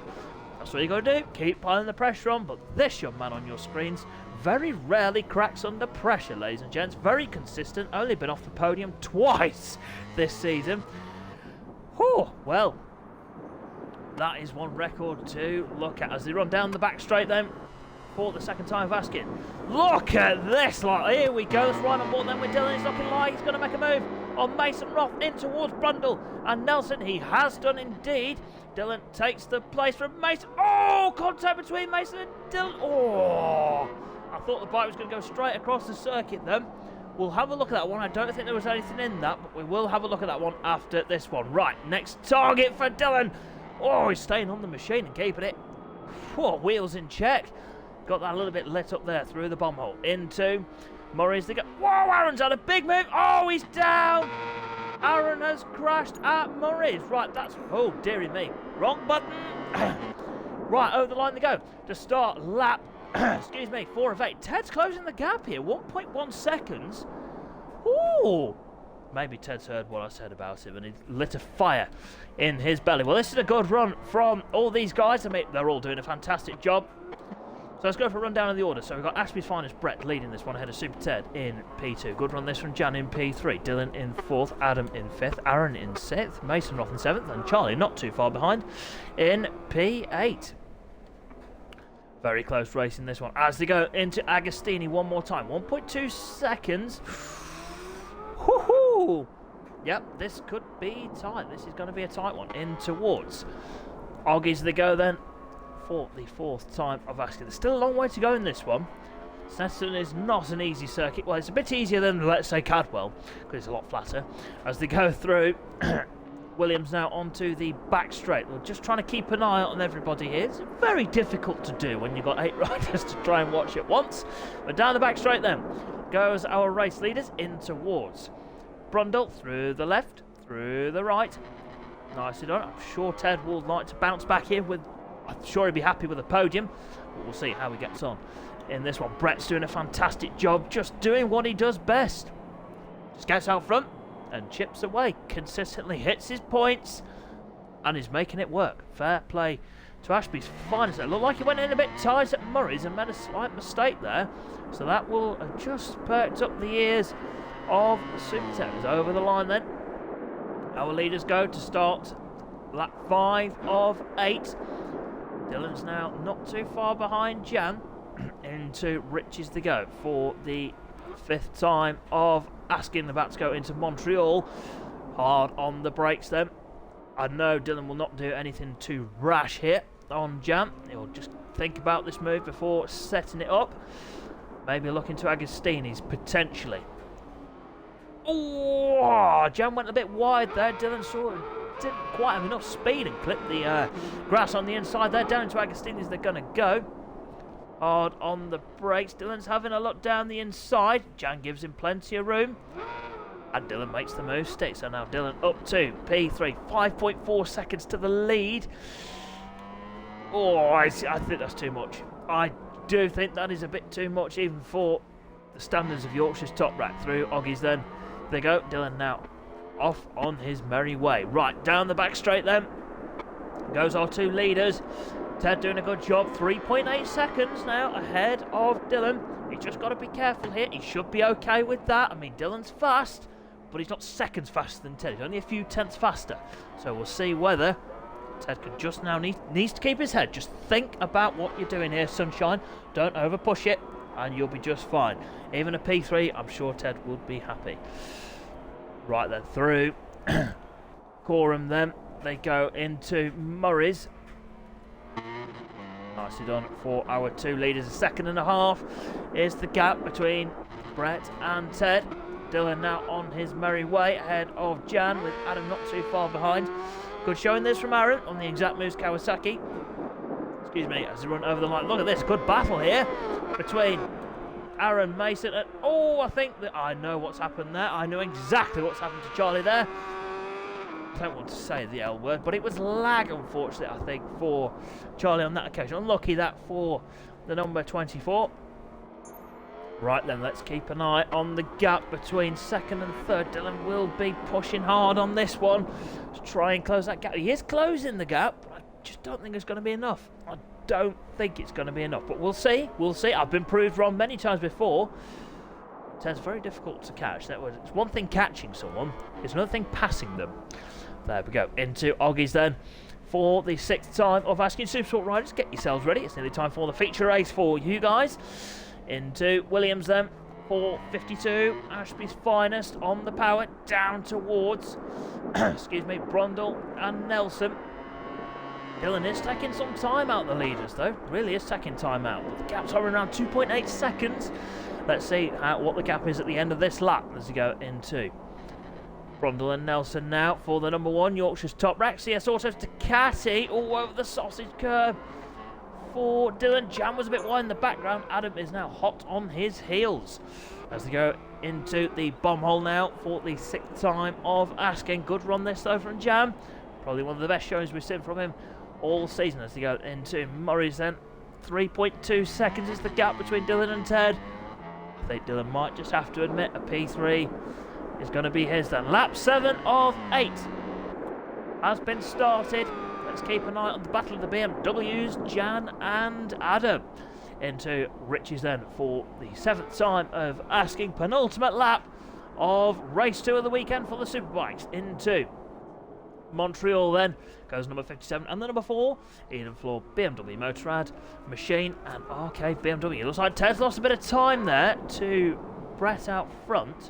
That's what you got to do, keep piling the pressure on, but this young man on your screens very rarely cracks under pressure, ladies and gents. Very consistent, only been off the podium twice this season. Oh, well, that is one record to look at as they run down the back straight then for the second time of asking. Look at this, like, here we go, let's ride on board then with Dylan. He's looking like he's going to make a move on Mason Roth in towards Brundle and Nelson. He has done indeed. Dylan takes the place from Mason. Oh, contact between Mason and Dylan. Oh, I thought the bike was going to go straight across the circuit then. We'll have a look at that one. I don't think there was anything in that, but we will have a look at that one after this one. Right, next target for Dylan. Oh, he's staying on the machine and keeping it. Whoa, wheels in check. Got that a little bit lit up there through the bomb hole. Into Murray's the go. Whoa, Aaron's had a big move. Oh, he's down. Aaron has crashed at Murray's. Right, that's... Oh, dearie me. Wrong button. Right, over the line they go. To start lap, excuse me, 4 of 8. Ted's closing the gap here. 1.1 seconds. Ooh. Maybe Ted's heard what I said about him and he lit a fire in his belly. Well, this is a good run from all these guys. I mean, they're all doing a fantastic job. So let's go for a rundown of the order. So we've got Ashby's finest Brett leading this one ahead of Super Ted in P2. Good run this from Jan in P3. Dylan in 4th, Adam in 5th, Aaron in 6th, Mason Roth in 7th, and Charlie not too far behind in P8. Very close race in this one. As they go into Agostini one more time. 1.2 seconds. Woohoo! Yep, this could be tight. This is going to be a tight one. In towards Oggies they go then for the 4th time of asking. There's still a long way to go in this one. Snetterton is not an easy circuit. Well, it's a bit easier than, let's say, Cadwell, because it's a lot flatter. As they go through, Williams now onto the back straight. We're just trying to keep an eye on everybody here. It's very difficult to do when you've got 8 riders to try and watch at once. But down the back straight then goes our race leaders in towards Brundle, through the left, through the right. Nicely done. I'm sure Ted will like to bounce back here with... I'm sure he'll be happy with the podium, but we'll see how he gets on in this one. Brett's doing a fantastic job, just doing what he does best. Just gets out front and chips away, consistently hits his points, and is making it work. Fair play to Ashby's finest. It looked like he went in a bit tight at Murray's and made a slight mistake there. So that will have just perked up the ears of Super Tens. Over the line then. Our leaders go to start lap 5 of 8. Dylan's now not too far behind Jan. Into Rich's to go for the 5th time of asking, about to go into Montreal. Hard on the brakes then. I know Dylan will not do anything too rash here on Jan. He'll just think about this move before setting it up. Maybe look into Agostini's potentially. Oh, Jan went a bit wide there. Dylan sort of didn't quite have enough speed and clipped the grass on the inside there. Down to Agostini's they're going to go. Hard on the brakes. Dylan's having a look down the inside. Jan gives him plenty of room. And Dylan makes the move stick. So now Dylan up to P3. 5.4 seconds to the lead. Oh, I think that's too much. I do think that is a bit too much even for the standards of Yorkshire's top rack. Through Oggies then. They go. Dylan now off on his merry way. Right, down the back straight then. Goes our two leaders. Ted doing a good job. 3.8 seconds now ahead of Dylan. He's just got to be careful here. He should be okay with that. I mean, Dylan's fast, but he's not seconds faster than Ted. He's only a few tenths faster. So we'll see whether Ted can just now needs to keep his head. Just think about what you're doing here, sunshine. Don't over push it, and you'll be just fine. Even a P3, I'm sure Ted would be happy. Right then, through Coram then. They go into Murray's. Nicely done for our two leaders. 1.5 seconds is the gap between Brett and Ted. Dylan now on his merry way ahead of Jan, with Adam not too far behind. Good showing this from Aaron on the exact moves Kawasaki. Excuse me, as they run over the line. Look at this, good battle here between Aaron Mason and... Oh, I think that I know what's happened there. I know exactly what's happened to Charlie there. I don't want to say the L word, but it was lag, unfortunately, I think, for Charlie on that occasion. Unlucky that for the number 24. Right then, let's keep an eye on the gap between 2nd and 3rd. Dylan will be pushing hard on this one to try and close that gap. He is closing the gap, but I just don't think it's going to be enough. I don't think it's going to be enough, but we'll see. We'll see. I've been proved wrong many times before. It's very difficult to catch. It's one thing catching someone, it's another thing passing them. There we go. Into Oggies then for the 6th time of asking Super Sport riders. Get yourselves ready. It's nearly time for the feature race for you guys. Into Williams then for 52. Ashby's finest on the power. Down towards, excuse me, Brundle and Nelson. Dylan is taking some time out, the leaders though. Really is taking time out. But the gap's hovering around 2.8 seconds. Let's see what the gap is at the end of this lap as we go into Brundle and Nelson now for the number 1 Yorkshire's top rack. CS Autos Ducati all over the sausage curb for Dylan. Jan was a bit wide in the background. Adam is now hot on his heels as they go into the bomb hole now for the 6th time of asking. Good run this though from Jan. Probably one of the best showings we've seen from him all season as they go into Murray's then. 3.2 seconds is the gap between Dylan and Ted. I think Dylan might just have to admit a P3 is going to be his then. Lap 7 of 8 has been started. Let's keep an eye on the battle of the BMWs, Jan and Adam. Into Richie's then for the 7th time of asking. Penultimate lap of race 2 of the weekend for the Superbikes. Into Montreal then goes number 57 and the number 4 Eden Floor BMW Motorrad Machine and Arcade BMW. It looks like Ted's lost a bit of time there to Brett out front.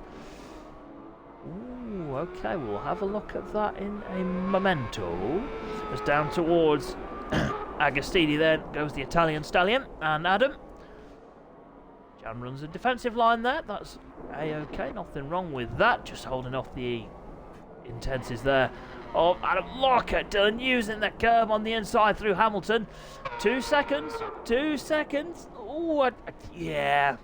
Ooh, okay, we'll have a look at that in a memento. As down towards Agostini then goes the Italian Stallion and Adam. Jan runs a defensive line there. That's a-okay, nothing wrong with that. Just holding off the intensities there of Adam. Look at Dylan using the curb on the inside through Hamilton. 2 seconds. 2 seconds. Oh, yeah.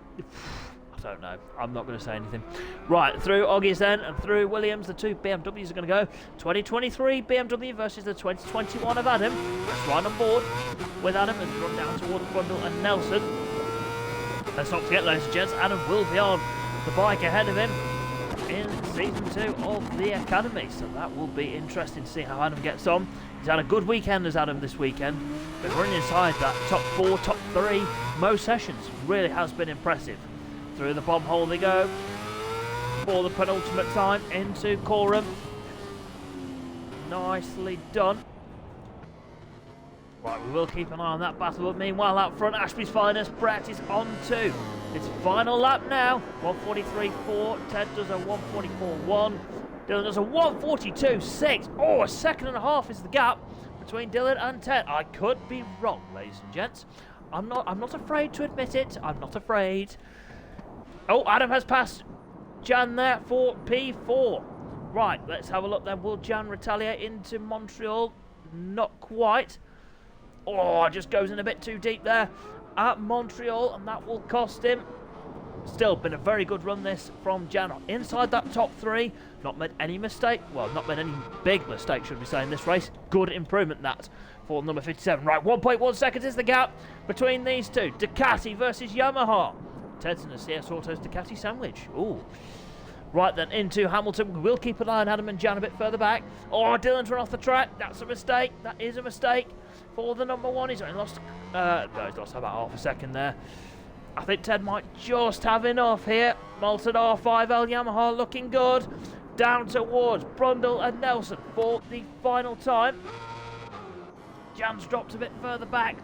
I don't know. I'm not going to say anything. Right, through Oggies then and through Williams. The 2 BMWs are going to go. 2023 BMW versus the 2021 of Adam. Let's ride on board with Adam as we run down towards Brundle and Nelson. Let's not forget, ladies and gents, Adam will be on the bike ahead of him in Season 2 of the Academy. So that will be interesting to see how Adam gets on. He's had a good weekend as Adam this weekend. Been running inside that top 4, top 3 most sessions. Really has been impressive. Through the bomb hole they go for the penultimate time into Coram. Nicely done. Right, we will keep an eye on that battle, but meanwhile out front, Ashby's finest, Brett is on to its final lap now. 1:43.4, Ted does a 1:44.1, Dylan does a 1:42.6. Oh, a second and a half is the gap between Dylan and Ted. I could be wrong, ladies and gents. I'm not afraid to admit it. I'm not afraid. Oh, Adam has passed Jan there for P4. Right, let's have a look then. Will Jan retaliate into Montreal? Not quite. Oh, just goes in a bit too deep there at Montreal, and that will cost him. Still been a very good run this from Jan. Inside that top 3, not made any mistake. Well, not made any big mistake, should we say, in this race. Good improvement that for number 57. Right, 1.1 seconds is the gap between these two. Ducati versus Yamaha. Ted's in a CS Autos Ducati sandwich. Ooh. Right then, into Hamilton. We'll keep an eye on Adam and Jan a bit further back. Oh, Dylan's run off the track. That's a mistake. That is a mistake for the number 1. He's only lost, no, he's lost about half a second there. I think Ted might just have enough here. Malton R5L Yamaha looking good. Down towards Brundle and Nelson for the final time. Jan's dropped a bit further back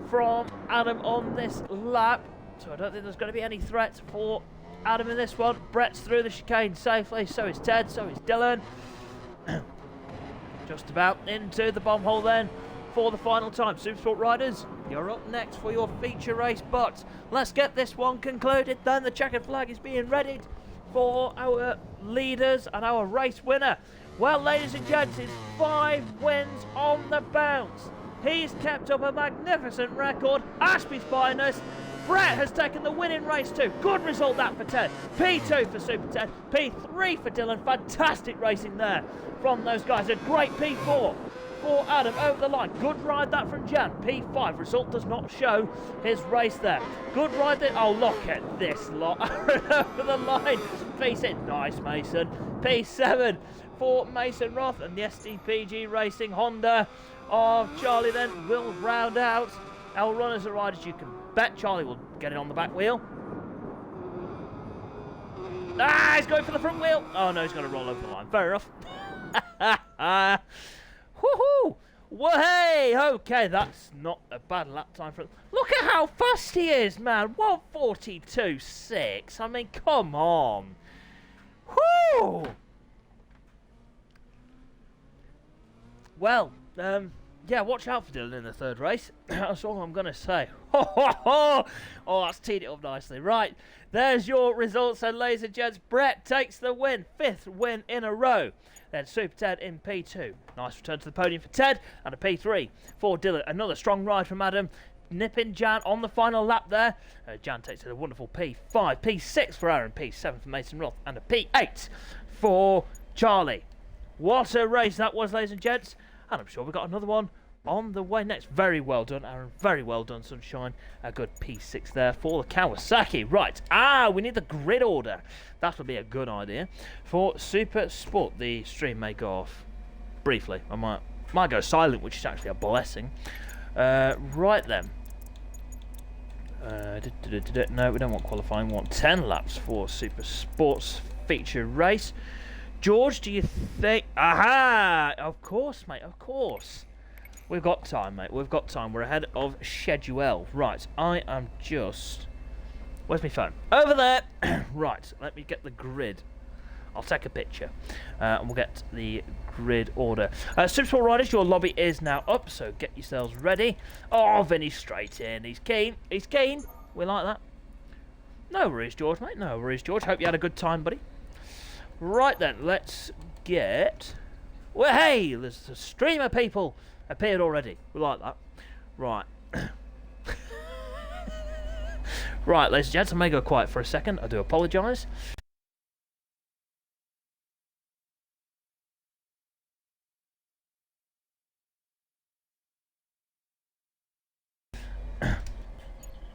from Adam on this lap. So I don't think there's going to be any threat for Adam in this one. Brett's through the chicane safely. So is Ted. So is Dylan. Just about into the bomb hole then for the final time. Supersport riders, you're up next for your feature race, but let's get this one concluded then. The checkered flag is being readied for our leaders and our race winner. Well, ladies and gents, it's 5 wins on the bounce. He's kept up a magnificent record. Ashby's finest. Brett has taken the win in race 2. Good result that for Ted. P2 for Super Ted. P3 for Dylan. Fantastic racing there from those guys. A great P4 for Adam over the line. Good ride that from Jan. P5. Result does not show his race there. Good ride there. Oh, look at this lot. Over the line. P6. Nice, Mason. P7 for Mason Roth. And the SDPG Racing Honda of Charlie then will round out. L runners are riders you can bet Charlie will get it on the back wheel. Ah, he's going for the front wheel. Oh no, he's going to roll over the line. Fair enough. Woohoo! Well, hey, okay, that's not a bad lap time for him. Look at how fast he is, man. 1:42.6. I mean, come on. Whoo! Well, yeah, watch out for Dylan in the third race. That's all I'm going to say. Oh, that's teed it up nicely. Right, there's your results, and ladies and gents, Brett takes the win. 5th win in a row. Then Super Ted in P2. Nice return to the podium for Ted, and a P3 for Dylan. Another strong ride from Adam. Nipping Jan on the final lap there. Jan takes it a wonderful P5. P6 for Aaron. P7 for Mason Roth. And a P8 for Charlie. What a race that was, ladies and gents. And I'm sure we've got another one on the way next. Very well done, Aaron. Very well done, Sunshine. A good P6 there for the Kawasaki. Right. We need the grid order. That would be a good idea. For Super Sport, the stream may go off briefly. I might go silent, which is actually a blessing. Right then. No, we don't want qualifying. We want 10 laps for Super Sports feature race. George, do you think... Aha! Of course, mate, of course. We've got time, mate. We've got time. We're ahead of schedule. Right, I am just... Where's my phone? Over there! Right, let me get the grid. I'll take a picture. And we'll get the grid order. Supersport riders, your lobby is now up, so get yourselves ready. Oh, Vinny's straight in. He's keen. He's keen. We like that. No worries, George, mate. No worries, George. Hope you had a good time, buddy. Right then, let's get... Well, hey, there's a stream of people appeared already. We like that. Right. Right, ladies and gents, I may go quiet for a second. I do apologise.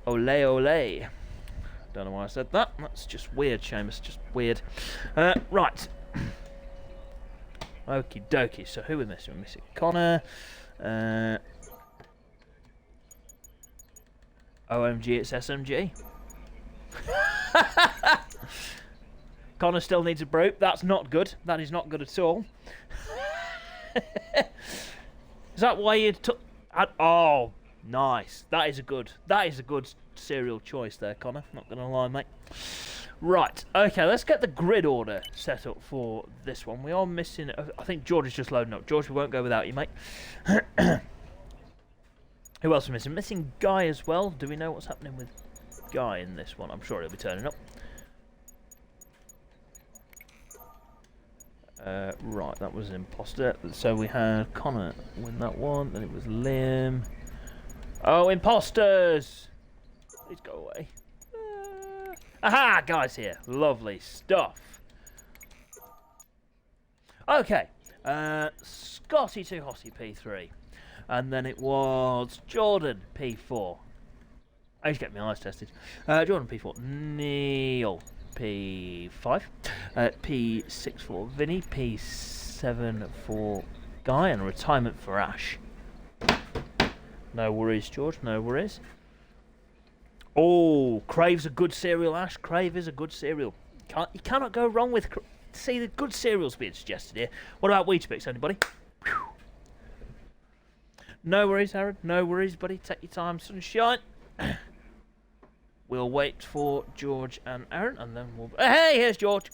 Ole, ole. Don't know why I said that. That's just weird, Seamus. Just weird. Right. Okie dokie. So who are we missing? We're missing Connor. OMG, it's SMG. Connor still needs a brew. That's not good. That is not good at all. Is that why you took? Oh, nice. That is a good cereal choice there, Connor. Not gonna lie, mate. Right. Okay. Let's get the grid order set up for this one. We are missing. I think George is just loading up. George, we won't go without you, mate. Who else are we missing? Missing Guy as well. Do we know what's happening with Guy in this one? I'm sure he'll be turning up. Right, that was an imposter. So we had Connor win that one, then it was Liam. Oh, imposters! Please go away. Aha, Guy's here. Lovely stuff. Okay, Scotty 2 Hossie P3. And then it was Jordan P4. I used to get my eyes tested. Jordan P4. Neil P5. P6 for Vinny. P7 for Guy. And retirement for Ash. No worries, George. No worries. Oh, Crave's a good cereal, Ash. Crave is a good cereal. You cannot go wrong with... See, the good cereals being suggested here. What about Weetabix, anybody? Whew. No worries, Aaron. No worries, buddy. Take your time, sunshine. We'll wait for George and Aaron, and then we'll... Hey, here's George.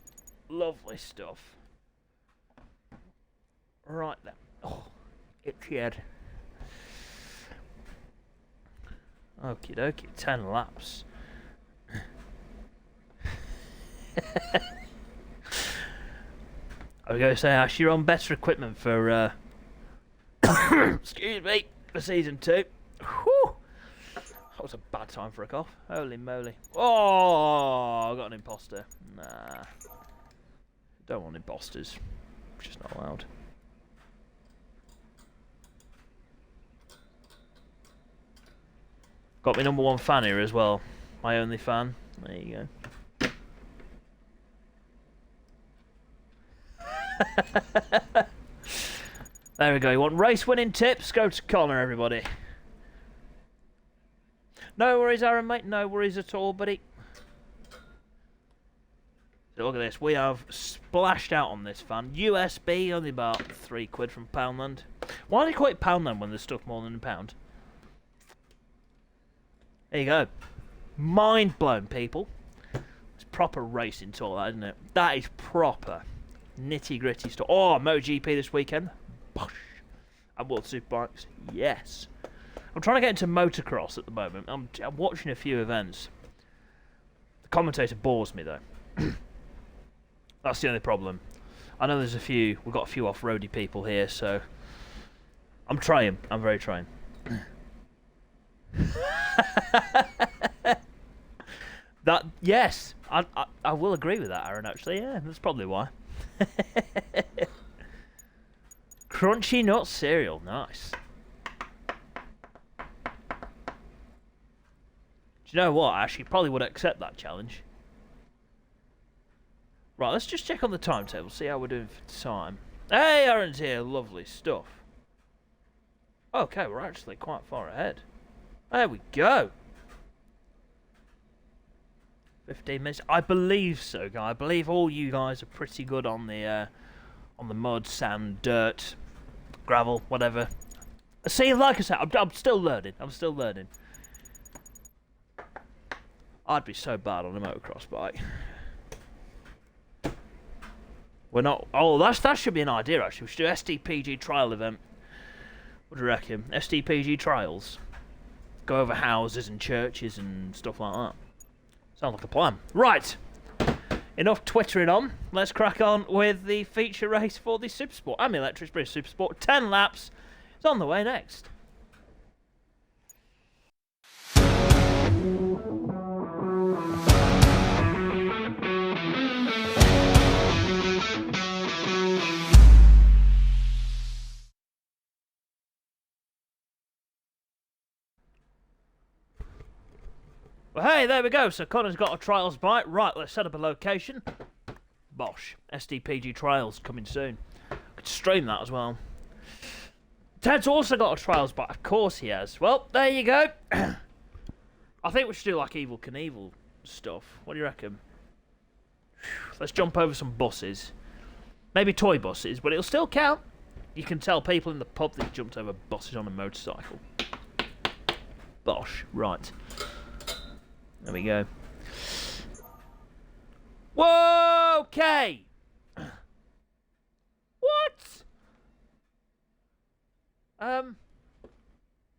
Lovely stuff. Right then. Oh, itchy head. Okie dokie. 10 laps. I was going to say, Ash, you're on better equipment for... excuse me, for season 2. Whew. That was a bad time for a cough. Holy moly. Oh, I got an imposter. Nah. Don't want imposters. Just not allowed. Got my #1 fan here as well. My only fan. There you go. There we go. You want race winning tips? Go to Connor, everybody. No worries, Aaron, mate. No worries at all, buddy. So look at this. We have splashed out on this fan. USB, only about £3 from Poundland. Why do you call it Poundland when there's stuff more than £1? There you go. Mind blown, people. It's proper racing to all that, isn't it? That is proper nitty gritty stuff. Oh, MotoGP this weekend. Bosh. And World Superbikes. Yes. I'm trying to get into motocross at the moment. I'm watching a few events. The commentator bores me, though. That's the only problem. I know there's a few... We've got a few off-roady people here, so... I'm trying. I'm very trying. That... Yes. I will agree with that, Aaron, actually. Yeah, that's probably why. Crunchy nut cereal. Nice. Do you know what? I actually probably would accept that challenge. Right, let's just check on the timetable, see how we're doing for time. Hey, Aaron's here. Lovely stuff. Okay, we're actually quite far ahead. There we go. 15 minutes. I believe so, guy. I believe all you guys are pretty good on the mud, sand, dirt, gravel, whatever. See, like I said, I'm still learning. I'm still learning. I'd be so bad on a motocross bike. We're not... Oh, that should be an idea, actually. We should do SDPG trial event. What do you reckon? SDPG trials. Go over houses and churches and stuff like that. Sounds like a plan. Right. Enough twittering on. Let's crack on with the feature race for the Supersport. I'm Electric British Supersport. 10 laps. It's on the way next. Well, hey, there we go. So Connor's got a trials bike. Right, let's set up a location. Bosh. SDPG trials coming soon. could stream that as well. Ted's also got a Trials bike. Of course he has. Well, there you go. I think we should do like Evel Knievel stuff. What do you reckon? Let's jump over some buses. Maybe toy buses, but it'll still count. You can tell people in the pub that you jumped over buses on a motorcycle. Bosh. Right. There we go. Whoa! Okay! What?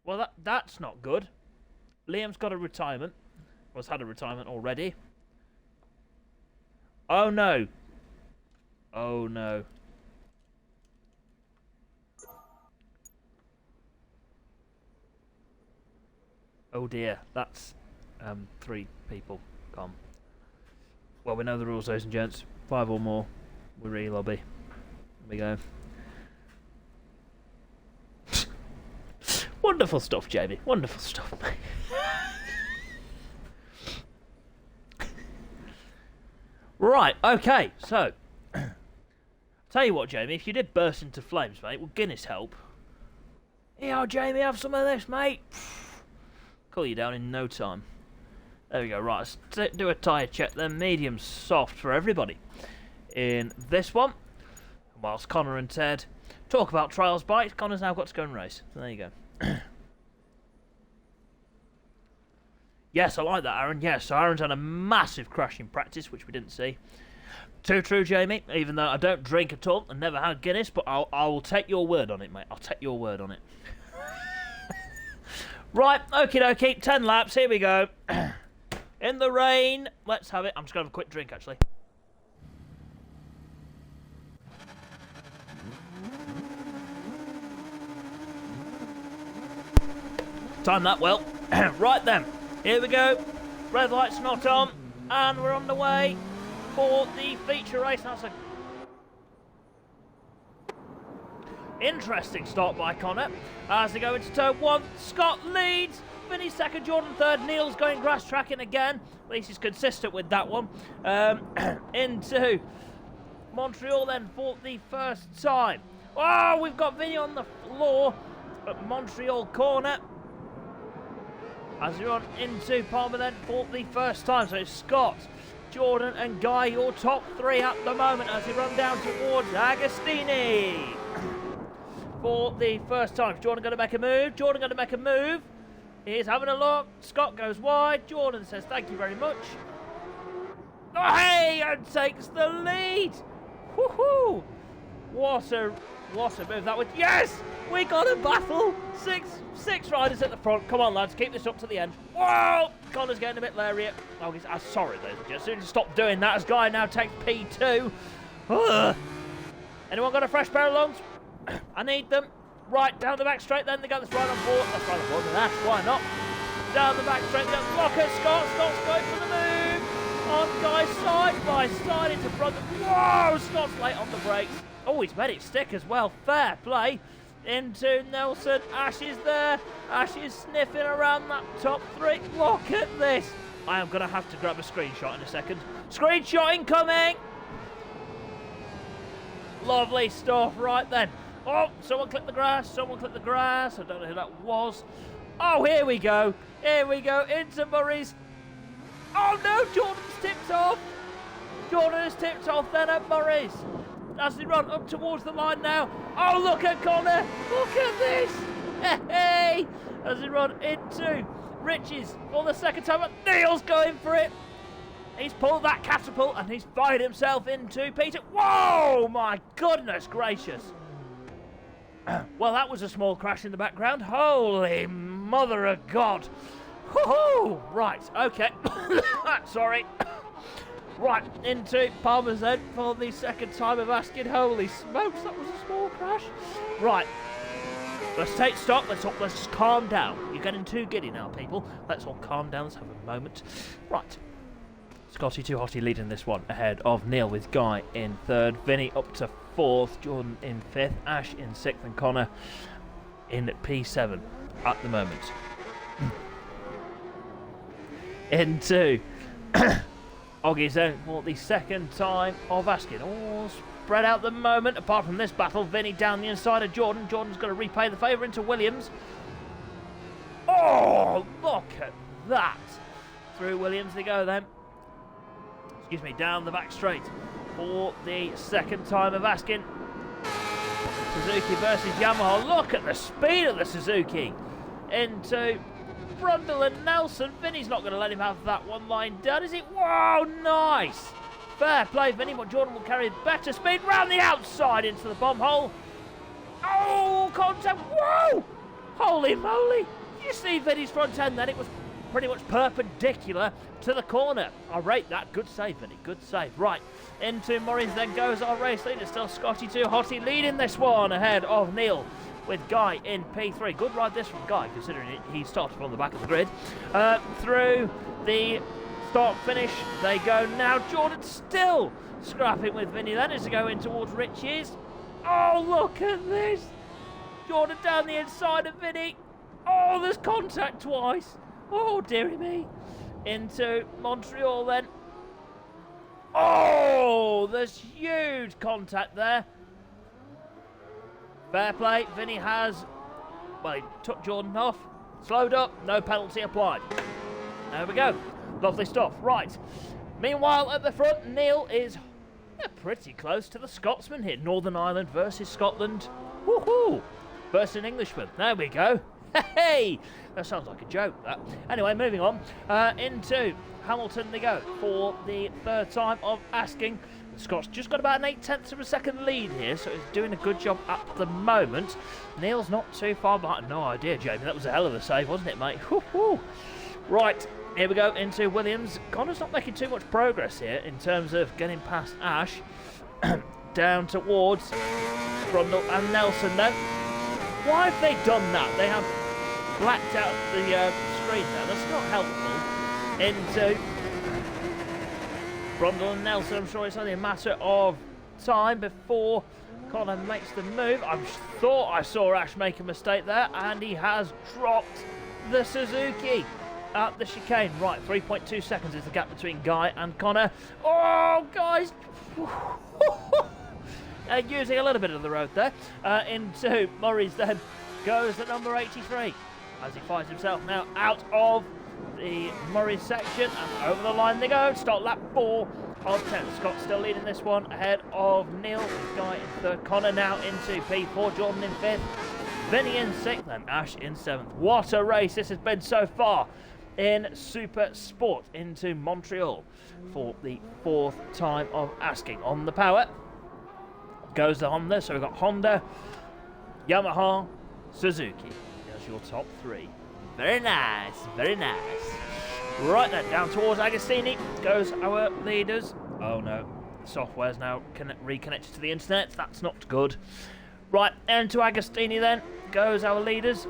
Well, that's not good. Liam's got a retirement. Well, he's had a retirement already. Oh, no. Oh, no. Oh, dear. That's 3 people gone. Well, we know the rules, ladies and gents. 5 or more. We re-lobby. Here we go. Wonderful stuff, Jamie. Wonderful stuff. Right, okay, so tell you what, Jamie, if you did burst into flames, mate, will Guinness help? Yeah, Jamie, have some of this, mate. Cool you down in no time. There we go, right, let's do a tyre check then. Medium soft for everybody in this one. Whilst Connor and Ted talk about Trials bikes, Connor's now got to go and race. So there you go. Yes, I like that, Aaron. Yes, so Aaron's had a massive crash in practice, which we didn't see. Too true, Jamie, even though I don't drink at all and never had Guinness, but I will take your word on it, mate. I'll take your word on it. Right, okie dokie, 10 laps, here we go. In the rain, let's have it. I'm just going to have a quick drink, actually. Time that well. Right then. Here we go, red light's not on, and we're on the way for the feature race. That's a interesting start by Connor as they go into turn 1. Scott leads, Vinny second, Jordan third, Neil's going grass tracking again. At least he's consistent with that one. Into Montreal then for the first time. Oh, we've got Vinny on the floor at Montreal corner. As you're on into Palmer then for the first time. So it's Scott, Jordan and Guy, your top 3 at the moment as they run down towards Agostini. For the first time. Is Jordan going to make a move? Jordan going to make a move. He's having a look. Scott goes wide. Jordan says thank you very much. Oh, hey, and takes the lead. Woohoo! What a move that was. Yes! We got a battle. Six riders at the front. Come on, lads. Keep this up to the end. Whoa! Connor's getting a bit lariat. Oh, he's sorry, ladies and gentlemen. As soon as he stopped doing that, as Guy now takes P2. Ugh. Anyone got a fresh pair of lungs? I need them. Right, down the back straight then. They got this right on board. That's right on board with Ash. Why not? Down the back straight. Look at Scott. Scott's going for the move. On Guy's side by side into front. Whoa! Scott's late on the brakes. Oh, he's made it stick as well. Fair play. Into Nelson. Ash is there. Ash is sniffing around that top 3. Look at this. I am going to have to grab a screenshot in a second. Screenshot incoming. Lovely stuff right then. Oh, someone clipped the grass. Someone clipped the grass. I don't know who that was. Oh, here we go. Here we go. Into Murray's. Oh, no. Jordan's tipped off. Jordan has tipped off then at Murray's. As they run up towards the line now. Oh, look at Connor. Look at this. Hey. As they run into Rich's for the second time. Neil's going for it. He's pulled that catapult and he's fired himself into Peter. Whoa, my goodness gracious. Well, that was a small crash in the background. Holy mother of God. Woohoo. Right, okay. Sorry. Right, into Palmer's then for the second time of asking. Holy smokes, that was a small crash. Right, let's take stock. Let's just calm down. You're getting too giddy now, people. Let's all calm down. Let's have a moment. Right, Scotty Too Hotty leading this one ahead of Neil with Guy in 3rd. Vinny up to 4th. Jordan in 5th. Ash in 6th. And Connor in P7 at the moment. Into Oggie's then for the second time of asking. Oh, spread out the moment. Apart from this battle, Vinny down the inside of Jordan. Jordan's going to repay the favour into Williams. Oh, look at that. Through Williams they go then. Excuse me, down the back straight for the second time of asking. Suzuki versus Yamaha. Look at the speed of the Suzuki. Into Brundle and Nelson. Vinny's not going to let him have that one line done, is it? Wow, nice. Fair play, Vinny, but Jordan will carry better speed round the outside into the bomb hole. Oh, contact. Whoa! Holy moly. Did you see Vinny's front end then? It was pretty much perpendicular to the corner. I rate that. Good save, Vinny. Good save. Right. Into Morris then goes our race leader. Still Scotty 2 Hottie leading this one ahead of Neil with Guy in P3. Good ride this from Guy, considering he started from the back of the grid. Through the start finish they go now. Jordan still scrapping with Vinny then as they go in towards Richie's. Oh, look at this. Jordan down the inside of Vinny. Oh, there's contact twice. Oh, dearie me. Into Montreal then. Oh, there's huge contact there. Fair play. Vinny has, well, he took Jordan off. Slowed up. No penalty applied. There we go. Lovely stuff. Right. Meanwhile, at the front, Neil is pretty close to the Scotsman here. Northern Ireland versus Scotland. Woohoo! Versus an Englishman. There we go. Hey! That sounds like a joke, that. Anyway, moving on. Into Hamilton they go for the third time of asking. The Scots just got about an 0.8 of a second lead here, so he's doing a good job at the moment. Neil's not too far behind. No idea, Jamie. That was a hell of a save, wasn't it, mate? Woo-hoo. Right, here we go into Williams. Connor's not making too much progress here in terms of getting past Ash. Down towards Brundle and Nelson, though. Why have they done that? They have blacked out the screen there. That's not helpful. Into Brundle and Nelson. I'm sure it's only a matter of time before Connor makes the move. I thought I saw Ash make a mistake there, and he has dropped the Suzuki at the chicane. Right, 3.2 seconds is the gap between Guy and Connor. Oh, guys. Using a little bit of the road there. Into Murray's then goes the number 83 as he finds himself now out of the Murray section and over the line they go. Start lap 4 of 10. Scott still leading this one ahead of Neil. Guy in third. Connor now into P4. Jordan in fifth. Vinny in sixth and Ash in seventh. What a race this has been so far in Super Sport into Montreal for the fourth time of asking. On the power goes the Honda. So we've got Honda, Yamaha, Suzuki. There's your top three. Very nice, very nice. Right then, down towards Agostini goes our leaders. Oh no, the software's now reconnected to the internet. That's not good. Right, and to Agostini then goes our leaders.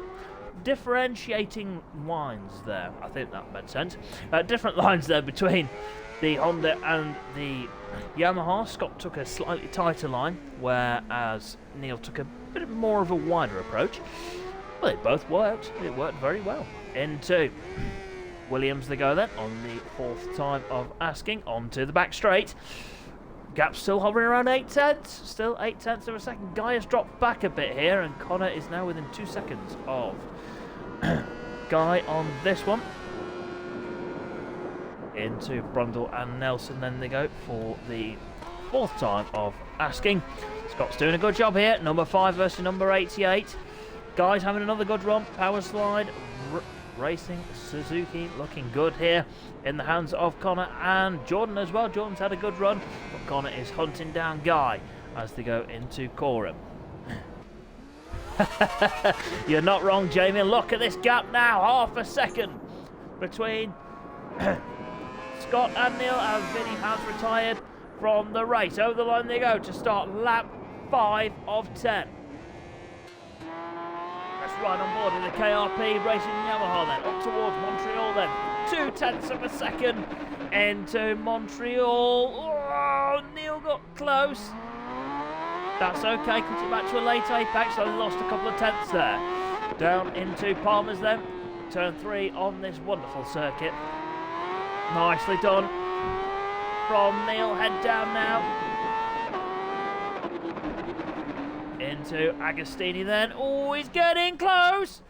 Differentiating lines there. I think that made sense. Different lines there between the Honda and the Yamaha. Scott took a slightly tighter line, whereas Neil took a bit more of a wider approach. Well, it both worked. It worked very well. Into Williams they go then on the fourth time of asking. Onto the back straight. Gap still hovering around 0.8. Still 0.8 of a second. Guy has dropped back a bit here, and Connor is now within 2 seconds of Guy on this one. Into Brundle and Nelson then they go for the fourth time of asking. Scott's doing a good job here. Number 5 versus number 88. Guy's having another good run. Power slide. Racing Suzuki looking good here in the hands of Connor and Jordan as well. Jordan's had a good run, but Connor is hunting down Guy as they go into Coram. You're not wrong, Jamie. Look at this gap now. Half a second between Scott and Neil, as Vinny has retired from the race. Over the line they go to start lap 5 of 10. That's right on board in the KRP Racing Yamaha then. Up towards Montreal then. 0.2 of a second into Montreal. Oh, Neil got close. That's okay. Cut it back to a late apex. So lost a couple of tenths there. Down into Palmer's then. Turn 3 on this wonderful circuit. Nicely done from Neil. Head down now. into Agostini then. Oh, he's getting close.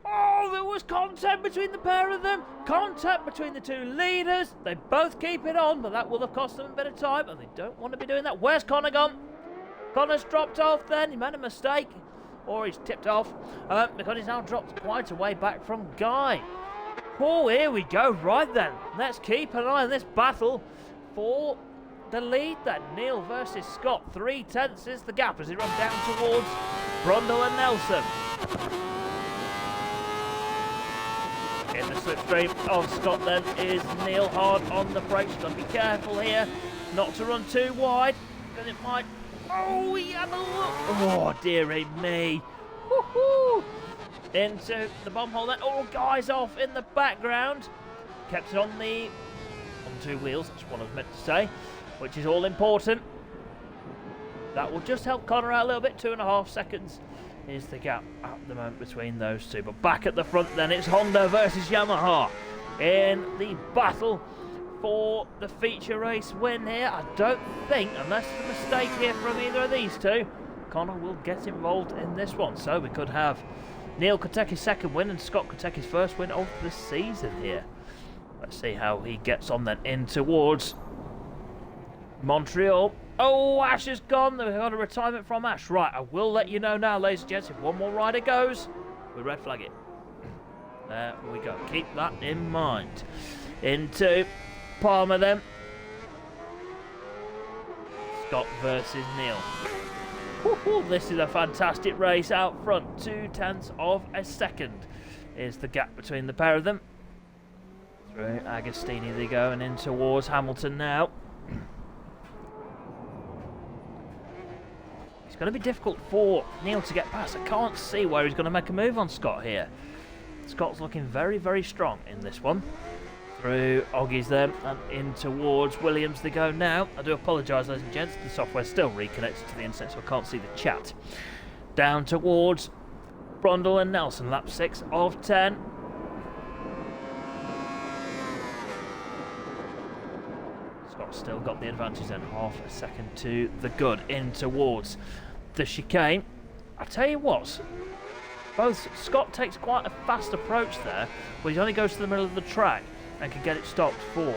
Oh, there was contact between the pair of them. Contact between the two leaders. They both keep it on, but that will have cost them a bit of time, and they don't want to be doing that. Where's Connor gone? Connor's dropped off then. He made a mistake, or he's tipped off, because he's now dropped quite a way back from Guy. Oh, here we go. Right then, let's keep an eye on this battle for the lead then. Neil versus Scott. 3/10 is the gap as he runs down towards Brundle and Nelson. In the slipstream of Scott then is Neil, hard on the brakes. You've got to be careful here not to run too wide, because it might... Oh, he had a look. Oh, dearie me. Woohoo! Into the bomb hole then. Oh, Guy's off in the background. Kept it on two wheels, that's what I was meant to say, which is all important. That will just help Connor out a little bit. 2.5 seconds is the gap at the moment between those two. But back at the front then, it's Honda versus Yamaha in the battle for the feature race win here. I don't think, unless there's a mistake here from either of these two, Connor will get involved in this one. So we could have Neil could take his second win and Scott could take his first win of the season here. Let's see how he gets on then in towards Montreal. Oh, Ash is gone. We've got a retirement from Ash. Right, I will let you know now, ladies and gents, if one more rider goes, we red flag it. There we go. Keep that in mind. Into Palmer then. Scott versus Neil. Woohoo, this is a fantastic race out front. 0.2 of a second is the gap between the pair of them. Through Agostini they go and in towards Hamilton now. It's going to be difficult for Neil to get past. I can't see where he's going to make a move on Scott here. Scott's looking very, very strong in this one. Through Oggies then and in towards Williams they go now. I do apologise, ladies and gents, the software's still reconnected to the internet, so I can't see the chat. Down towards Brundle and Nelson, lap 6 of 10. Scott's still got the advantage then, half a second to the good. In towards the chicane. I tell you what, both Scott takes quite a fast approach there, but he only goes to the middle of the track and can get it stopped for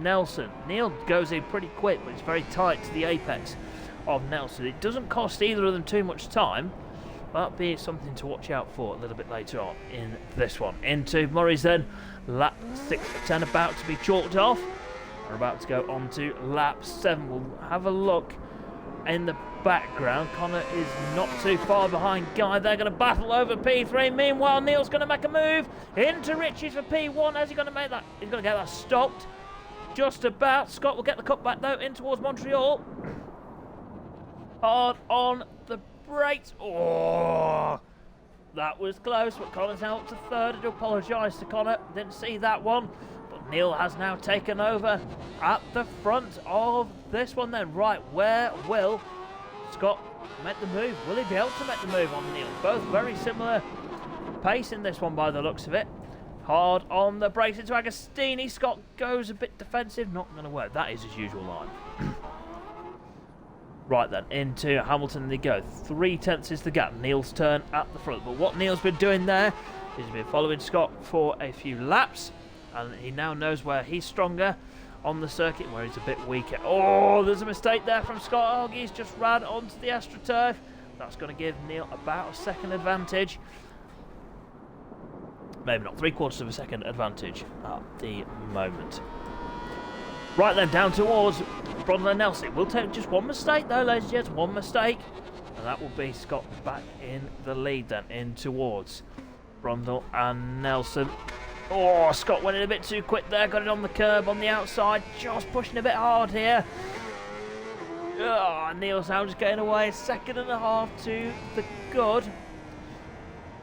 Nelson. Neil goes in pretty quick, but it's very tight to the apex of Nelson. It doesn't cost either of them too much time, but be something to watch out for a little bit later on in this one. Into Murray's then, lap 6 of 10 about to be chalked off. We're about to go on to lap 7. We'll have a look in the background. Connor is not too far behind Guy. They're going to battle over P3. Meanwhile, Neil's going to make a move into Richie's for P1. How's he going to make that? He's going to get that stopped. Just about. Scott will get the cut back though in towards Montreal. Hard on the brakes. Oh, that was close, but Connor's now up to third. I do apologise to Connor. Didn't see that one. But Neil has now taken over at the front of this one then. Right, where will Scott make the move? Will he be able to make the move on Neil? Both very similar pace in this one by the looks of it. Hard on the brakes into Agostini. Scott goes a bit defensive. Not going to work. That is his usual line. Right then, into Hamilton they go. 0.3 is the gap. Neil's turn at the front. But what Neil's been doing there is he's been following Scott for a few laps. And he now knows where he's stronger on the circuit, where he's a bit weaker. Oh, there's a mistake there from Scott. He's just ran onto the AstroTurf. That's going to give Neil about a second advantage. Maybe not, 3/4 of a second advantage at the moment. Right then, down towards Brundle and Nelson. It will take just one mistake though, ladies and gents. One mistake. And that will be Scott back in the lead then, in towards Brundle and Nelson. Oh, Scott went in a bit too quick there. Got it on the curb on the outside. Just pushing a bit hard here. Oh, Neil's now just getting away. 2.5 to the good.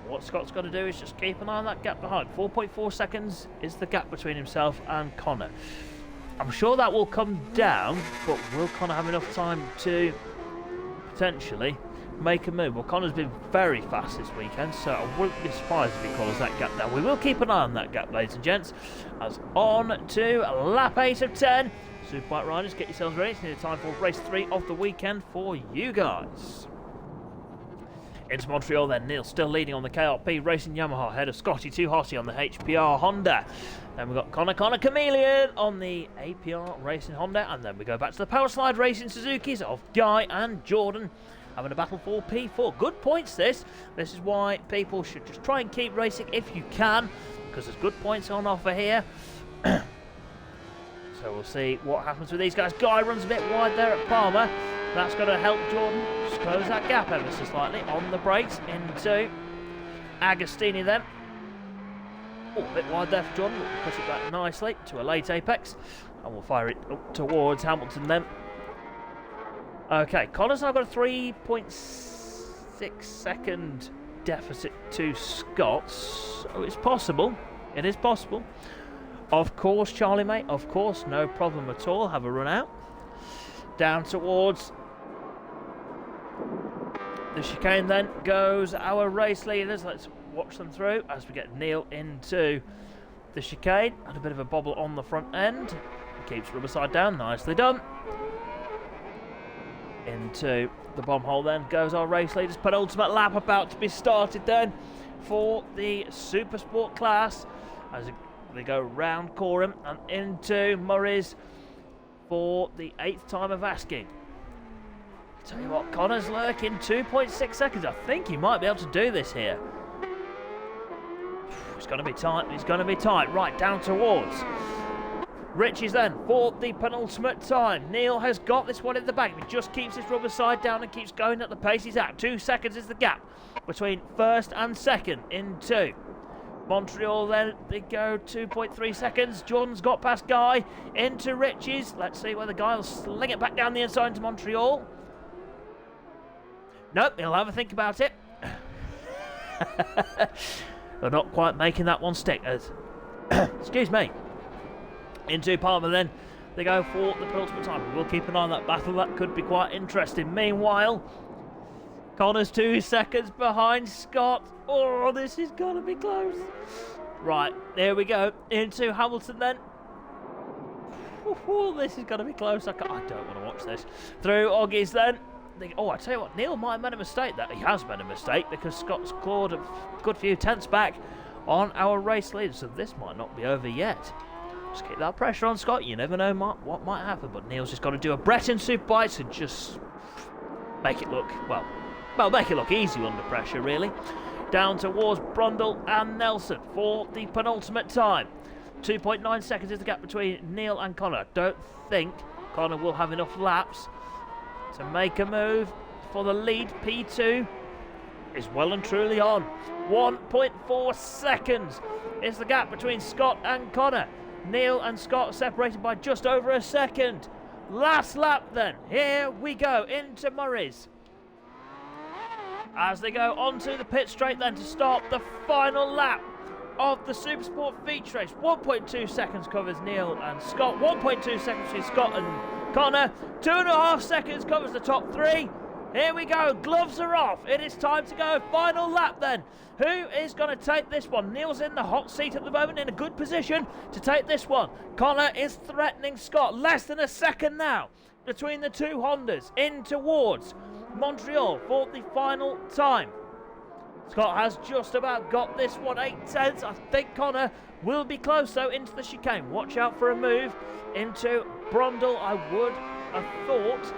What Scott's got to do is just keep an eye on that gap behind. 4.4 seconds is the gap between himself and Connor. I'm sure that will come down, but will Connor have enough time to potentially make a move? Well, Connor's been very fast this weekend, so I wouldn't be surprised if he calls that gap down. We will keep an eye on that gap, ladies and gents. As on to lap 8 of 10. Superbike riders, get yourselves ready. It's nearly time for race 3 of the weekend for you guys. Into Montreal then, Neil still leading on the KRP Racing Yamaha, ahead of Scotty Too Hotty on the HPR Honda. Then we've got Connor Chameleon on the APR Racing Honda, and then we go back to the Power Slide Racing Suzukis of Guy and Jordan, having a battle for P4. Good points this. This is why people should just try and keep racing if you can, because there's good points on offer here. So we'll see what happens with these guys. Guy runs a bit wide there at Palmer. That's going to help Jordan just close that gap ever so slightly on the brakes into Agostini then. Oh, a bit wide there for Jordan. We'll put it back nicely to a late apex. And we'll fire it up towards Hamilton then. Okay, Connor's now got a 3.6 second deficit to Scott. So it's possible. It is possible. Of course, Charlie, mate. Of course, no problem at all. Have a run out. Down towards the chicane then goes our race leaders. Let's watch them through as we get Neil into the chicane. And a bit of a bobble on the front end. Keeps rubber side down. Nicely done. Into the bomb hole then goes our race leaders. Penultimate lap about to be started then for the Super Sport class as they go round Coram and into Murray's for the 8th time of asking. Tell you what, Connor's lurking 2.6 seconds. I think he might be able to do this here. It's going to be tight. It's going to be tight. Right, down towards Richie's then for the penultimate time. Neil has got this one in the bank. He just keeps his rubber side down and keeps going at the pace he's at. 2 seconds is the gap between first and second into Montreal then. They go 2.3 seconds. Jordan's got past Guy into Richie's. Let's see whether Guy will sling it back down the inside into Montreal. Nope, he'll have a think about it. They're not quite making that one stick. Excuse me. Into Palmer then. They go for the penultimate time. We'll keep an eye on that battle. That could be quite interesting. Meanwhile, Connor's 2 seconds behind Scott. Oh, this is going to be close. Right, there we go. Into Hamilton then. Oh, this is going to be close. I don't want to watch this. Through Oggies then. Oh, I tell you what, Neil might have made a mistake there. He has made a mistake because Scott's clawed a good few tenths back on our race leader. So this might not be over yet. Just keep that pressure on, Scott. You never know what might happen. But Neil's just got to do a Breton Super Bites and just make it look, well, make it look easy under pressure, really. Down towards Brundle and Nelson for the penultimate time. 2.9 seconds is the gap between Neil and Connor. Don't think Connor will have enough laps to make a move for the lead. P2 is well and truly on. 1.4 seconds is the gap between Scott and Connor. Neil and Scott separated by just over a second. Last lap then. Here we go into Murray's. As they go onto the pit straight then to start the final lap of the Supersport feature race. 1.2 seconds covers Neil and Scott. 1.2 seconds between Scott and Connor. 2.5 seconds covers the top 3. Here we go. Gloves are off. It is time to go. Final lap then. Who is going to take this one? Neil's in the hot seat at the moment, in a good position to take this one. Connor is threatening Scott. Less than a second now between the two Hondas. In towards Montreal for the final time. Scott has just about got this one. 8 tenths. I think Connor will be close though into the chicane. Watch out for a move into Brundle. I would have thought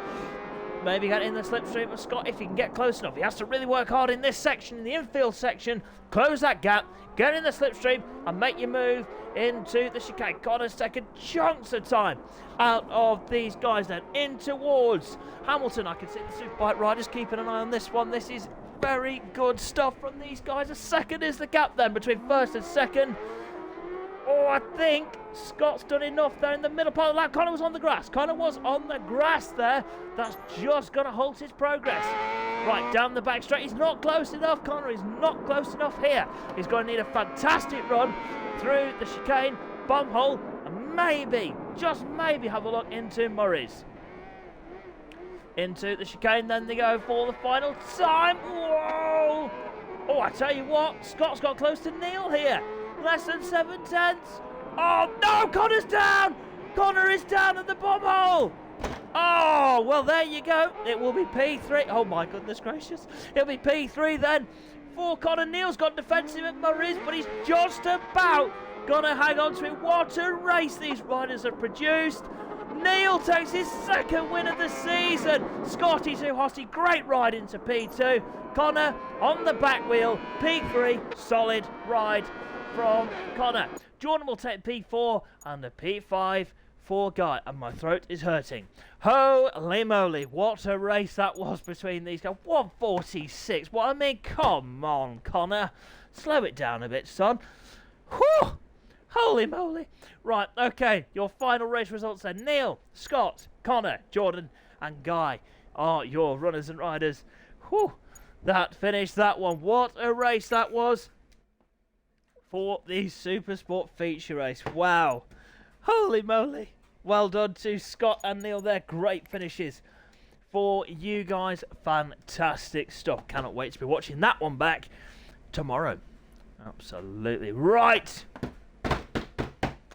maybe get in the slipstream of Scott if he can get close enough. He has to really work hard in this section, in the infield section. Close that gap, get in the slipstream and make your move into the chicane. Connor's taken chunks of time out of these guys then. In towards Hamilton. I can see the Superbike riders keeping an eye on this one. This is very good stuff from these guys. A second is the gap then between first and second. Oh, I think Scott's done enough there in the middle part of the lap. Connor was on the grass. Connor was on the grass there. That's just going to halt his progress. Right, down the back straight. He's not close enough. Connor is not close enough here. He's going to need a fantastic run through the chicane, bomb hole, and maybe, just maybe, have a look into Murray's. Into the chicane, then they go for the final time. Whoa! Oh, I tell you what, Scott's got close to Neil here. Less than 7 tenths. Oh no, Connor's down! Connor is down at the bomb hole! Oh, well, there you go. It will be P3. Oh, my goodness gracious. It'll be P3 then. For Connor. Neil's got defensive at Murray's, but he's just about going to hang on to it. What a race these riders have produced. Neil takes his second win of the season. Scotty Tuhosty, great ride into P2. Connor on the back wheel, P3, solid ride from Connor. Jordan will take P4 and the P5 for Guy, and my throat is hurting. Holy moly, what a race that was between these guys. 146. What I mean, come on, Connor. Slow it down a bit, son. Whew! Holy moly. Right, okay, your final race results then. Neil, Scott, Connor, Jordan, and Guy are your runners and riders. Whew! That finished that one. What a race that was for the Super Sport feature race. Wow. Holy moly. Well done to Scott and Neil there. Great finishes for you guys. Fantastic stuff. Cannot wait to be watching that one back tomorrow. Absolutely. Right.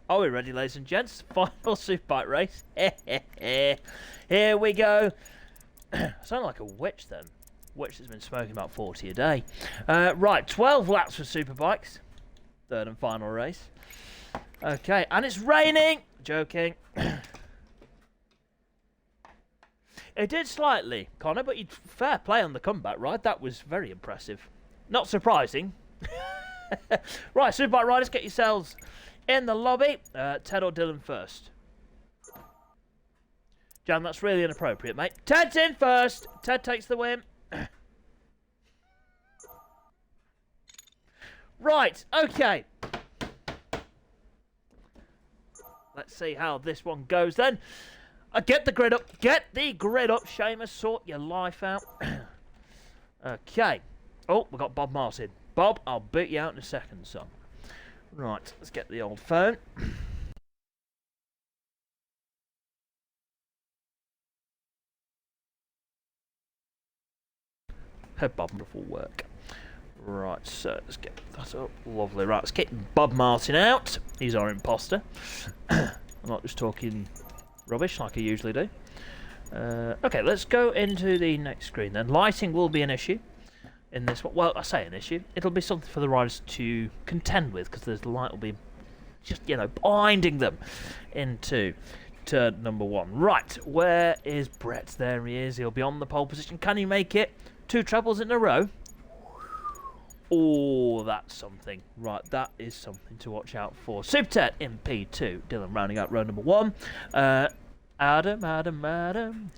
Are we ready, ladies and gents? Final Superbike race. Here we go. I sound like a witch then. Witch has been smoking about 40 a day. Right, 12 laps for Superbikes. Third and final race. Okay, and it's raining. Joking. It did slightly, Connor, but you fair play on the comeback, right? That was very impressive. Not surprising. Right, Superbike riders, get yourselves in the lobby. Ted or Dylan first? Jan, that's really inappropriate, mate. Ted's in first. Ted takes the win. Right, okay. Let's see how this one goes then. Get the grid up. Get the grid up. Seamus, sort your life out. Okay. Oh, we've got Bob Martin. Bob, I'll beat you out in a second, son. Right, let's get the old phone. Hope Bob will work. Right, so let's get that up. Lovely. Right, let's get Bob Martin out. He's our imposter. I'm not just talking rubbish like I usually do. Okay, let's go into the next screen then. Lighting will be an issue in this one. Well, I say an issue. It'll be something for the riders to contend with, because the light will be just, you know, blinding them into turn number one. Right, where is Brett? There he is. He'll be on the pole position. Can he make it? 2 trebles in a row. Oh, that's something. Right, that is something to watch out for. Super Ted in P2. Dylan rounding out row number 1. Adam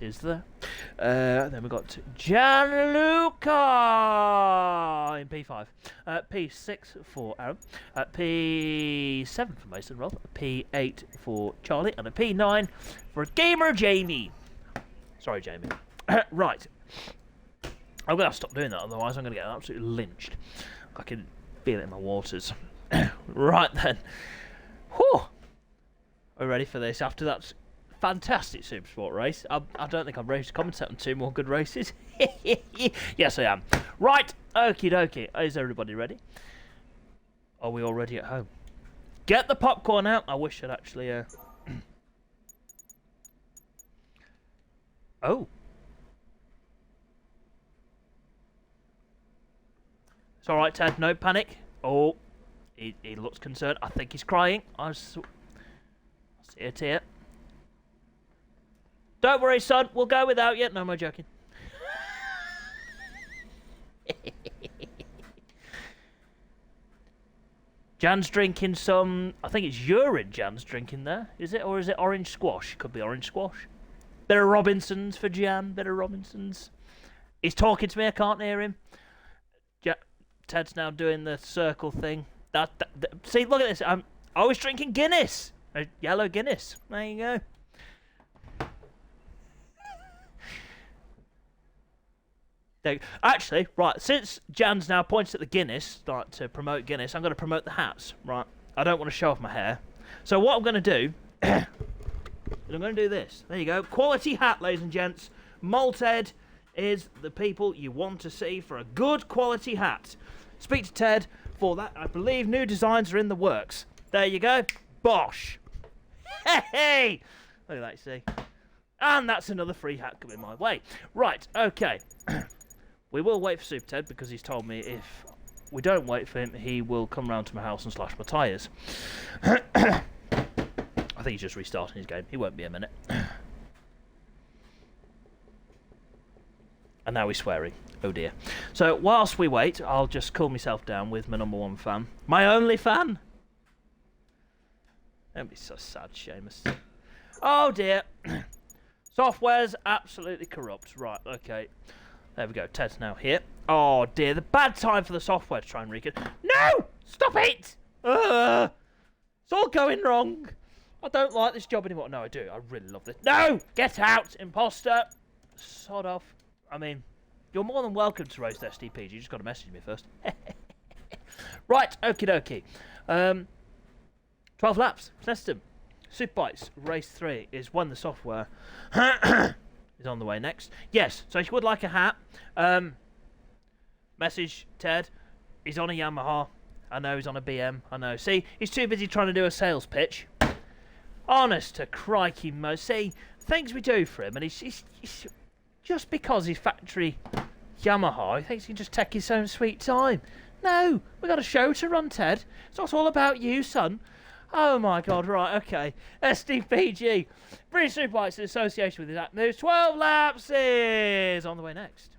is there. Then we've got Gianluca in P5. P6 for Aaron. P7 for Mason Roth. P8 for Charlie. And a P9 for Gamer Jamie. Sorry, Jamie. Right. I'm going to have to stop doing that, otherwise I'm going to get absolutely lynched. I can feel it in my waters. Right then. Whew. Are we ready for this? After that fantastic Supersport race, I don't think I'm ready to commentate on 2 more good races. Yes, I am. Right, okie dokie. Is everybody ready? Are we all ready at home? Get the popcorn out. I wish I'd actually... Oh. It's alright, Ted, no panic. Oh, he looks concerned. I think he's crying. I see a tear. Don't worry, son, we'll go without you. No, I'm joking. Jan's drinking some, I think it's urine Jan's drinking there. Is it? Or is it orange squash? Could be orange squash. Bit of Robinsons for Jan, bit of Robinsons. He's talking to me, I can't hear him. Ted's now doing the circle thing. See, look at this. I was drinking Guinness. A yellow Guinness. There you go. Actually, right, since Jan's now points at the Guinness, like to promote Guinness, I'm going to promote the hats. Right, I don't want to show off my hair. So what I'm going to do, I'm going to do this. There you go. Quality hat, ladies and gents. Malted is the people you want to see for a good quality hat. Speak to Ted for that. I believe new designs are in the works. There you go. Bosh. Hey! Look at that, you see. And that's another free hat coming my way. Right, okay. We will wait for Super Ted because he's told me if we don't wait for him, he will come round to my house and slash my tyres. I think he's just restarting his game. He won't be a minute. And now he's swearing. Oh dear. So whilst we wait, I'll just cool myself down with my #1 fan. My only fan! Don't be so sad, Seamus. Oh dear. Software's absolutely corrupt. Right, okay. There we go. Ted's now here. Oh dear, the bad time for the software to try and recon. No! Stop it! It's all going wrong. I don't like this job anymore. No, I do. I really love this. No! Get out, imposter! Sod off. I mean, you're more than welcome to roast SDPG. You just got to message me first. Right, okie dokie. 12 laps. Snetterton. Superbikes Race 3 is when the software is on the way next. Yes, so if you would like a hat, message Ted. He's on a Yamaha. I know he's on a BM. I know. See, he's too busy trying to do a sales pitch. Honest to crikey, Mo. See, things we do for him, and he's just because he's factory Yamaha, he thinks he can just take his own sweet time. No, we got a show to run, Ted. It's not all about you, son. Oh my God, right, okay. SDPG, British Superbikes in association with his app moves. 12 laps is on the way next.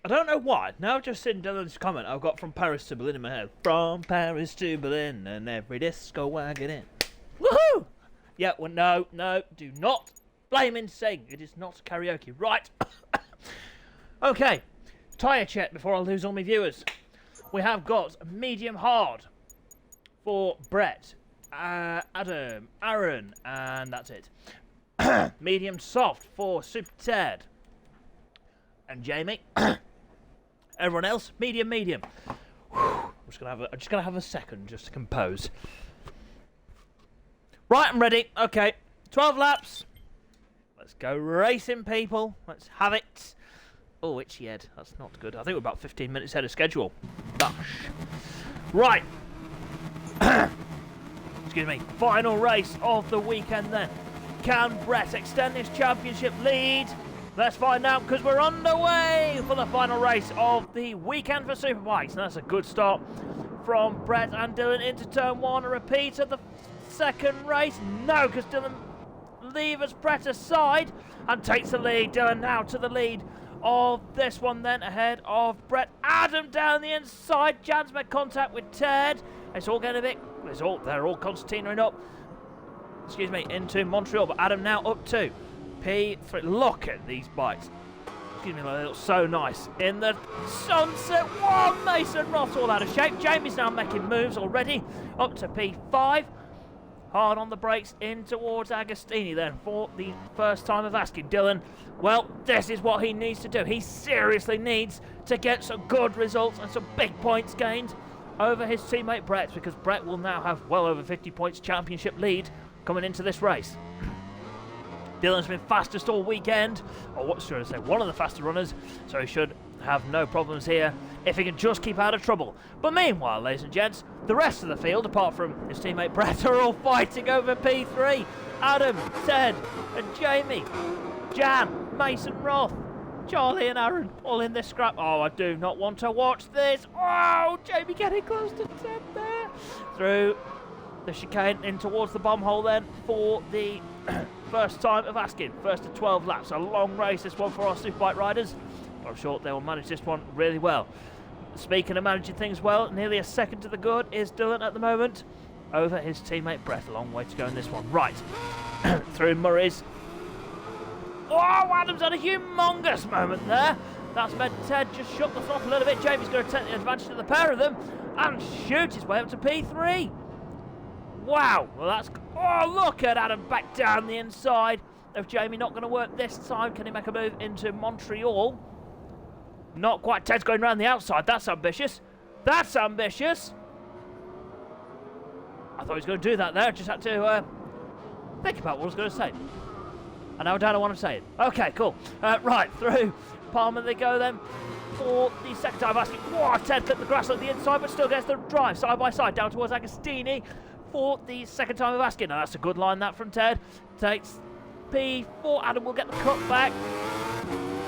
I don't know why. Now I've just seen Dylan's comment I've got from Paris to Berlin in my head. From Paris to Berlin and every disco wagon in. Woohoo! Yeah, well, no, do not blame and sing. It is not karaoke. Right. Okay. Tyre check before I lose all my viewers. We have got medium hard for Brett, Adam, Aaron, and that's it. Medium soft for Super Ted and Jamie. Everyone else, medium. I'm just gonna have a second just to compose. Right, I'm ready. Okay, 12 laps. Let's go racing, people. Let's have it. Oh, itchy head. That's not good. I think we're about 15 minutes ahead of schedule. Gosh. Right. Excuse me. Final race of the weekend then. Can Brett extend his championship lead? Let's find out because we're underway for the final race of the weekend for Superbikes. And that's a good start from Brett and Dylan into turn 1. A repeat of the second race. No, because Dylan levers Brett aside and takes the lead. Dylan now to the lead of this one then ahead of Brett. Adam down the inside. Jan's made contact with Ted. It's all getting a bit... They're all concertinaing up. Excuse me, into Montreal. But Adam now up to P3. Look at these bikes. Excuse me, they look so nice. In the sunset. Whoa, Mason Ross all out of shape. Jamie's now making moves already. Up to P5. Hard on the brakes in towards Agostini then for the first time of asking Dylan. Well, this is what he needs to do. He seriously needs to get some good results and some big points gained over his teammate Brett, because Brett will now have well over 50 points championship lead coming into this race. Dylan's been fastest all weekend, or what should I say, one of the faster runners, so he should have no problems here if he can just keep out of trouble. But meanwhile, ladies and gents, the rest of the field, apart from his teammate Brett, are all fighting over P3. Adam, Ted, and Jamie, Jan, Mason Roth, Charlie and Aaron, all in this scrap. Oh, I do not want to watch this. Oh, Jamie getting close to Ted there. Through the chicane in towards the bomb hole then for the first time of asking. First of 12 laps. A long race, this one for our Superbike riders. But I'm sure they will manage this one really well. Speaking of managing things well, nearly a second to the good is Dylan at the moment. Over his teammate Brett. A long way to go in this one. Right. Through Murray's. Oh, Adam's had a humongous moment there. That's meant Ted just shut the off a little bit. Jamie's going to take the advantage of the pair of them and shoot his way up to P3. Wow. Well, that's... Oh, look at Adam back down the inside of Jamie. Not going to work this time. Can he make a move into Montreal? Not quite. Ted's going around the outside. That's ambitious. That's ambitious. I thought he was going to do that there. Just had to think about what I was going to say. And now I don't know what I'm saying. Okay, cool. Right, through Palmer they go then for the second time asking. Whoa, Ted clipped the grass on the inside, but still gets the drive side by side down towards Agostini for the second time of asking. Now that's a good line that from Ted. Takes P4. Adam will get the cut back.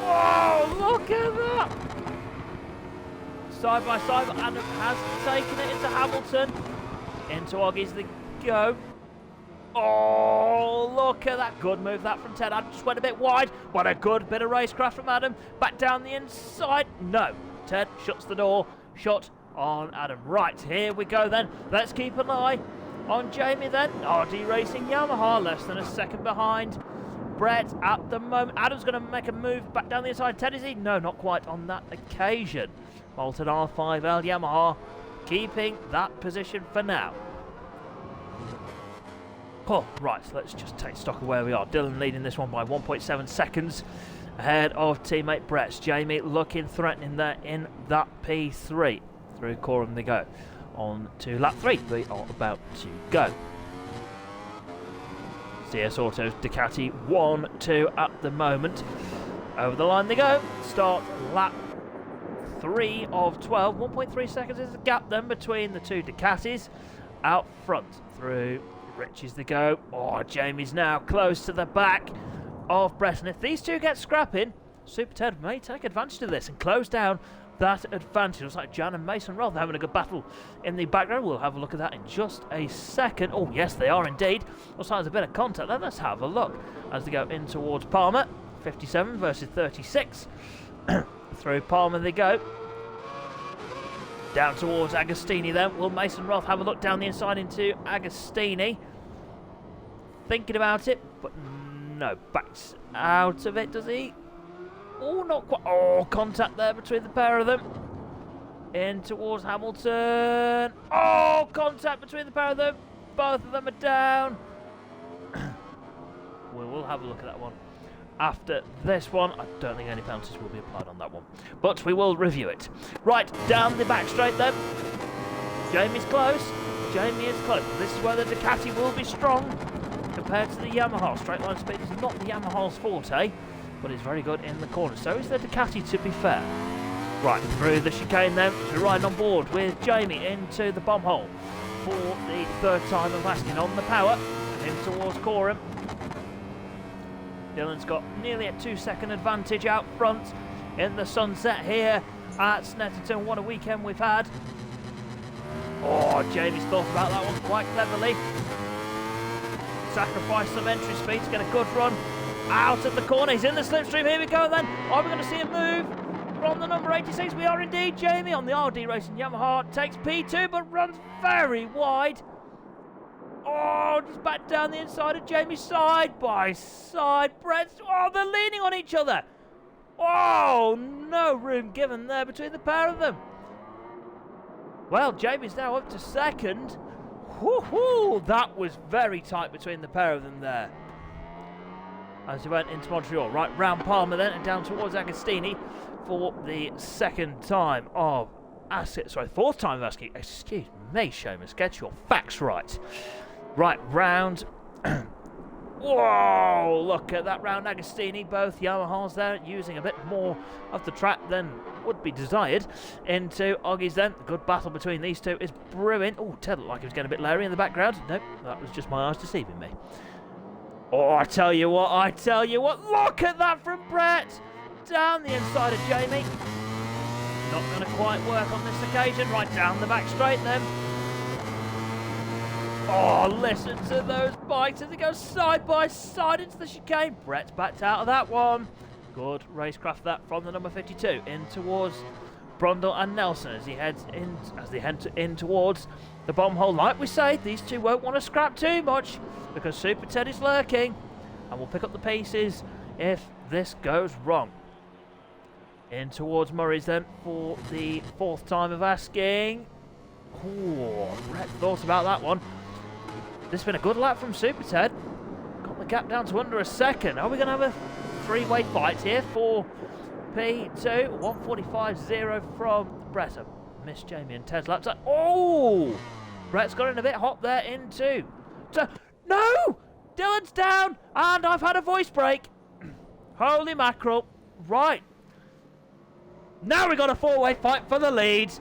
Whoa, look at that! Side by side, but Adam has taken it into Hamilton. Into Oggies they go. Oh, look at that. Good move that from Ted. Adam just went a bit wide. What a good bit of racecraft from Adam. Back down the inside. No. Ted shuts the door. Shot on Adam. Right, here we go then. Let's keep an eye on Jamie then. RD Racing Yamaha, less than a second behind Brett at the moment. Adam's going to make a move back down the inside. Ted, is he? No, not quite on that occasion. Bolton R5L Yamaha keeping that position for now. Oh, right, so let's just take stock of where we are. Dylan leading this one by 1.7 seconds ahead of teammate Brett's. Jamie looking threatening there in that P3. Through Coram they go. On to lap 3. We are about to go. CS Autos Ducati 1-2 at the moment. Over the line they go. Start lap 3 of 12. 1.3 seconds is the gap then between the two Ducatis. Out front through Riches they go. Oh, Jamie's now close to the back of Brett. And if these two get scrapping, Super Ted may take advantage of this and close down that advantage. Looks like Jan and Mason Roth having a good battle in the background. We'll have a look at that in just a second. Oh, yes, they are indeed. Looks like there's a bit of contact there. Let's have a look as they go in towards Palmer. 57 versus 36. Through Palmer they go. Down towards Agostini then. Will Mason Roth have a look down the inside into Agostini? Thinking about it, but no. Backs out of it, does he? Oh, not quite. Oh, contact there between the pair of them. In towards Hamilton. Oh, contact between the pair of them. Both of them are down. We will have a look at that one after this one. I don't think any penalties will be applied on that one, but we will review it. Right, down the back straight then. Jamie's close. Jamie is close. This is where the Ducati will be strong compared to the Yamaha. Straight line speed is not the Yamaha's forte, but it's very good in the corner. So is the Ducati, to be fair. Right, through the chicane then. We're riding on board with Jamie into the bomb hole for the third time of asking on the power. In towards Coram. Dylan's got nearly a 2-second advantage out front in the sunset here at Snetterton. What a weekend we've had. Oh, Jamie's thought about that one quite cleverly. Sacrifice some entry speed to get a good run out of the corner. He's in the slipstream. Here we go then. Are we going to see a move from the number 86? We are indeed. Jamie on the RD Racing Yamaha takes P2 but runs very wide. Oh, just back down the inside of Jamie, side by side. Brett's, oh, they're leaning on each other. Oh, no room given there between the pair of them. Well, Jamie's now up to second. Woohoo! That was very tight between the pair of them there. As he went into Montreal. Right round Palmer then and down towards Agostini for the second time of asking. Sorry, fourth time of asking. Excuse me, Seamus, get your facts right. Right round. Whoa, look at that round Agostini. Both Yamahas there using a bit more of the track than would be desired. Into Oggies then. Good battle between these two is brewing. Oh, Ted looked like he was getting a bit leery in the background. Nope, that was just my eyes deceiving me. Oh, I tell you what. Look at that from Brett. Down the inside of Jamie. Not going to quite work on this occasion. Right down the back straight then. Oh, listen to those bikes as they go side by side into the chicane. Brett's backed out of that one. Good racecraft that from the number 52 in towards Brundle and Nelson as they head in towards the bottom hole. Like we say, these two won't want to scrap too much because Super Ted is lurking and will pick up the pieces if this goes wrong. In towards Murray's then for the fourth time of asking. Oh, Brett thought about that one. This has been a good lap from Super Ted. Got the gap down to under a second. Are we going to have a three-way fight here for P2? 1:45.0 from Brett. Missed Jamie and Ted's laps. Oh! Brett's got in a bit hot there into. No! Dylan's down and I've had a voice break. Holy mackerel. Right. Now we got a four-way fight for the lead.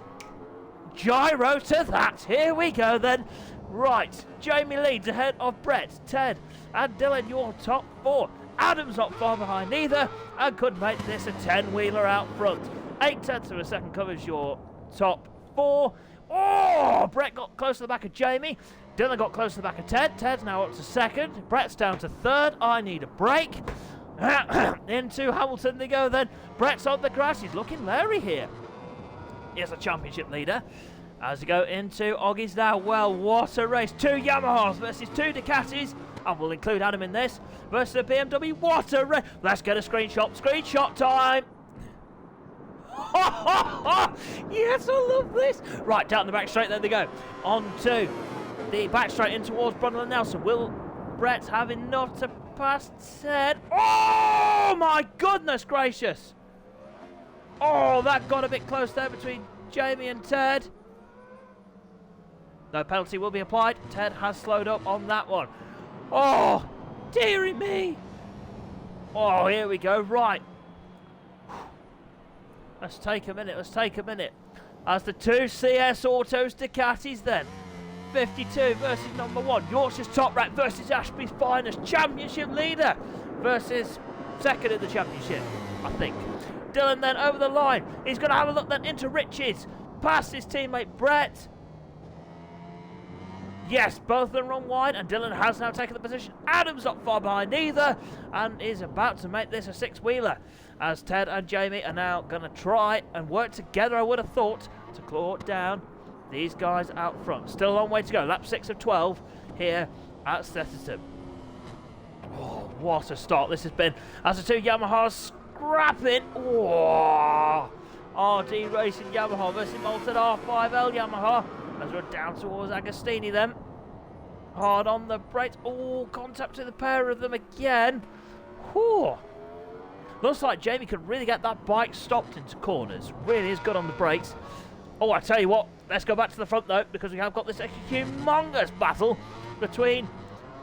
Gyro to that. Here we go then. Right. Jamie leads ahead of Brett, Ted and Dylan, your top four. Adam's not far behind either and could make this a 10-wheeler out front. 8/10 of a second covers your top four. Oh! Brett got close to the back of Jamie. Dylan got close to the back of Ted. Ted's now up to second. Brett's down to third. I need a break. Into Hamilton they go then. Brett's on the grass. He's looking leery here. Here's a championship leader. As we go into Oggies now. Well, what a race. 2 Yamahas versus 2 Ducatis. And we'll include Adam in this. Versus a BMW. What a race. Let's get a screenshot. Screenshot time. Yes, I love this. Right, down the back straight. There they go. On to the back straight in towards Brundle and Nelson. Will Brett have enough to pass Ted? Oh, my goodness gracious. Oh, that got a bit close there between Jamie and Ted. No penalty will be applied. Ted has slowed up on that one. Oh, dearie me. Oh, here we go. Right. Let's take a minute. As the 2 CS Autos Ducatis then. 52 versus number 1. Yorkshire's top rank versus Ashby's finest. Championship leader versus second in the championship, I think. Dylan then over the line. He's going to have a look then into Richards. Past his teammate Brett. Yes, both of them run wide and Dylan has now taken the position. Adam's not far behind either and is about to make this a 6-wheeler as Ted and Jamie are now going to try and work together, I would have thought, to claw down these guys out front. Still a long way to go. Lap 6 of 12 here at Snetterton. Oh, what a start this has been as the 2 Yamahas scrapping. Oh, RD Racing Yamaha versus Malton R5L Yamaha as we're down towards Agostini then. Hard on the brakes. Oh, contact to the pair of them again. Whew. Looks like Jamie could really get that bike stopped into corners. Really is good on the brakes. Oh, I tell you what, let's go back to the front though, because we have got this humongous battle between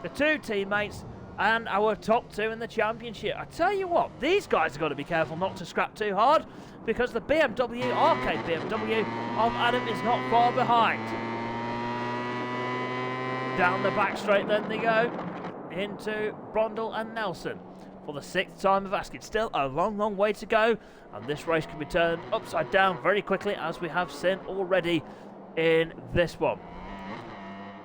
the 2 teammates and our top 2 in the championship. I tell you what, these guys have got to be careful not to scrap too hard, because the BMW, arcade BMW of Adam is not far behind. Down the back straight then they go into Brundle and Nelson for the 6th time of asking. Still a long, long way to go, and this race can be turned upside down very quickly, as we have seen already in this one.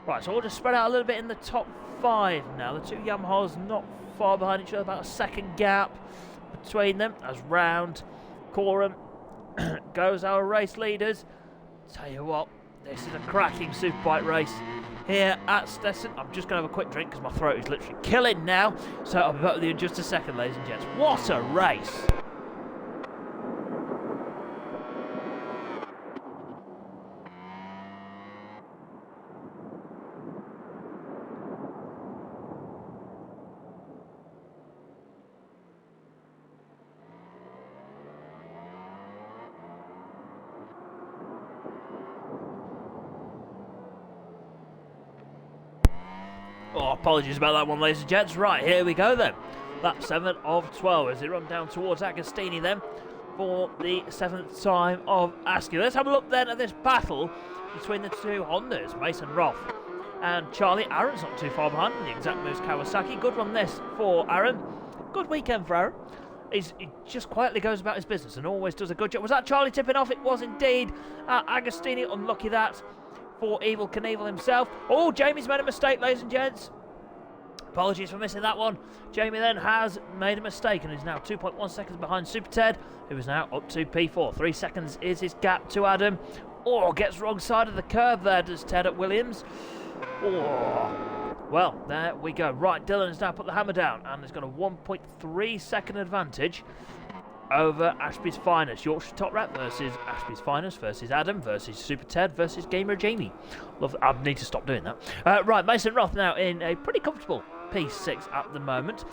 Right, so we'll just spread out a little bit in the top 5 now. The 2 Yamahas not far behind each other, about a second gap between them as round Coram goes our race leaders. Tell you what, this is a cracking superbike race here at Snetterton. I'm just going to have a quick drink because my throat is literally killing now. So I'll be back with you in just a second, ladies and gents. What a race! Oh, apologies about that one, ladies and gents. Right, here we go then. Lap 7 of 12 as they run down towards Agostini then for the 7th time of asking. Let's have a look then at this battle between the 2 Hondas, Mason Roth and Charlie. Aaron's not too far behind, the exact moves Kawasaki. Good run this for Aaron. Good weekend for Aaron. He just quietly goes about his business and always does a good job. Was that Charlie tipping off? It was indeed. Agostini, unlucky that for Evil Knievel himself. Oh, Jamie's made a mistake, ladies and gents. Apologies for missing that one. Jamie then has made a mistake and is now 2.1 seconds behind Super Ted, who is now up to P4. 3 seconds is his gap to Adam. Oh, gets wrong side of the curve there, does Ted at Williams. Oh, well, there we go. Right, Dylan has now put the hammer down and has got a 1.3 second advantage over Ashby's Finest. Yorkshire Top Rat versus Ashby's Finest versus Adam versus Super Ted versus Gamer Jamie. Love that. I need to stop doing that. Right, Mason Roth now in a pretty comfortable P6 at the moment.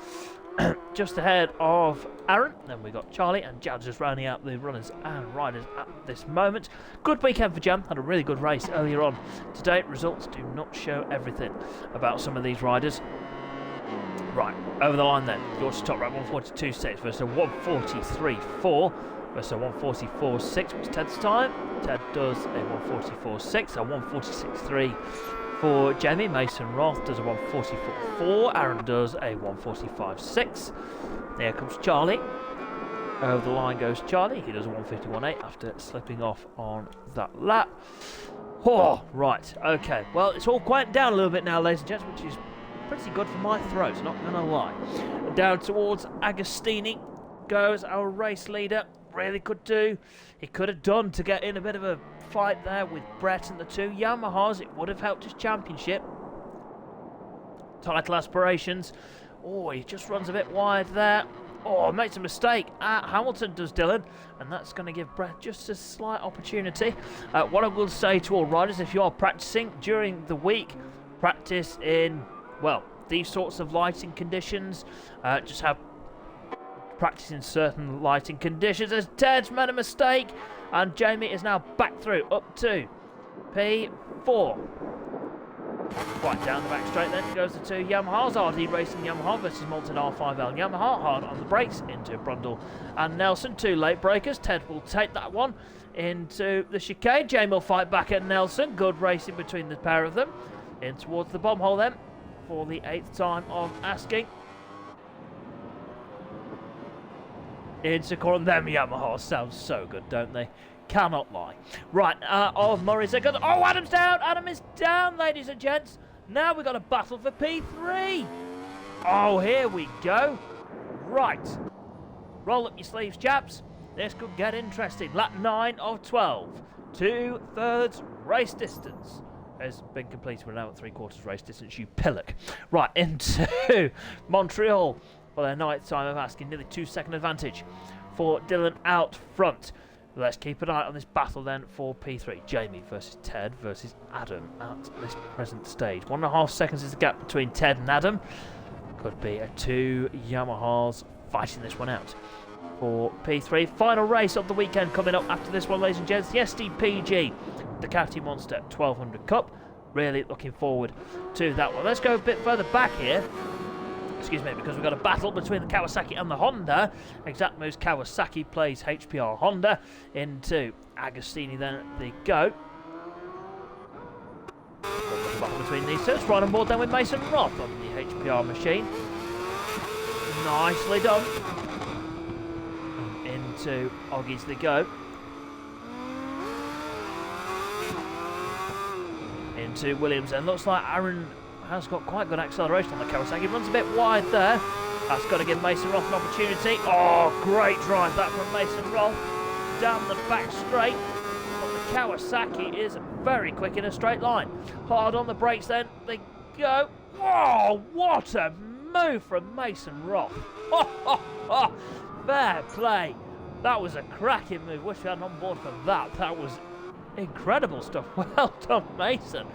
Just ahead of Aaron. Then we got Charlie and Jad just rounding out the runners and riders at this moment. Good weekend for Jam. Had a really good race earlier on. Today, results do not show everything about some of these riders. Right, over the line then. Yorkshire Top Rat 142.6 versus a 143.4 versus a 144.6. What's Ted's time? Ted does a 144.6, a 146.3 for Jamie. Mason Roth does a 144.4. Aaron does a 145.6. There comes Charlie. Over the line goes Charlie. He does a 151.8 after slipping off on that lap. Oh, right, okay. Well, it's all quieted down a little bit now, ladies and gents, which is pretty good for my throat, not gonna lie. Down towards Agostini goes our race leader. Really could do. He could have done to get in a bit of a fight there with Brett and the two Yamahas. It would have helped his championship title aspirations. Oh, he just runs a bit wide there. Oh, makes a mistake. Hamilton does, Dylan, and that's going to give Brett just a slight opportunity. What I will say to all riders, if you are practicing during the week, practice in, well, these sorts of lighting conditions. Just have practice in certain lighting conditions. As Ted's made a mistake, and Jamie is now back through up to P4. Right down the back straight then goes the two Yamahas. RD Racing Yamaha versus Malton R5L Yamaha. Hard on the brakes into Brundle and Nelson. Two late breakers. Ted will take that one into the chicane. Jamie will fight back at Nelson. Good racing between the pair of them. In towards the bomb hole then for the 8th time of asking. Into corner. Them Yamahas sound so good, don't they? Cannot lie. Right, of Murray's there goes. Oh, Adam's down! Adam is down, ladies and gents. Now we've got a battle for P3. Oh, here we go. Right. Roll up your sleeves, chaps. This could get interesting. Lap 9 of 12. 2/3 race distance has been completed. We're now at 3/4 race distance, you pillock. Right, into Montreal for their 9th time of asking. Nearly 2-second advantage for Dylan out front. Let's keep an eye on this battle then for P3. Jamie versus Ted versus Adam at this present stage. 1.5 seconds is the gap between Ted and Adam. Could be a two Yamahas fighting this one out for P3. Final race of the weekend coming up after this one, ladies and gents. The SDPG Ducati Monster 1200 Cup. Really looking forward to that one. Let's go a bit further back here. Excuse me, because we've got a battle between the Kawasaki and the Honda. Exact Moves Kawasaki plays HPR Honda into Agostini. Then they go. The battle between these two. It's right on board then with Mason Roth on the HPR machine. Nicely done. And into Oggies they go. Into Williams, and looks like Aaron has got quite good acceleration on the Kawasaki. Runs a bit wide there. That's got to give Mason Roth an opportunity. Oh, great drive that from Mason Roth down the back straight. But the Kawasaki is very quick in a straight line. Hard on the brakes then. They go. Whoa, what a move from Mason Roth. Fair play. That was a cracking move. Wish we had on board for that. That was incredible stuff. Well done, Mason.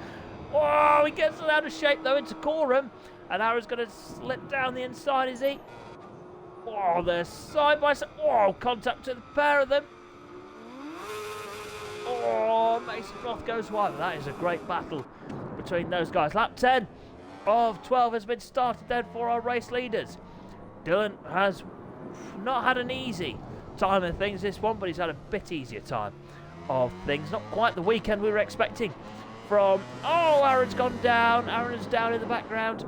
Oh, he gets it out of shape though into Coram, and Aaron's going to slip down the inside, is he? Oh, they're side by side. Oh, contact to the pair of them. Oh, Mason Roth goes wide. That is a great battle between those guys. Lap 10 of 12 has been started then for our race leaders. Dylan has not had an easy time of things this one, but he's had a bit easier time of things. Not quite the weekend we were expecting. From, oh, Aaron's gone down. Aaron's down in the background.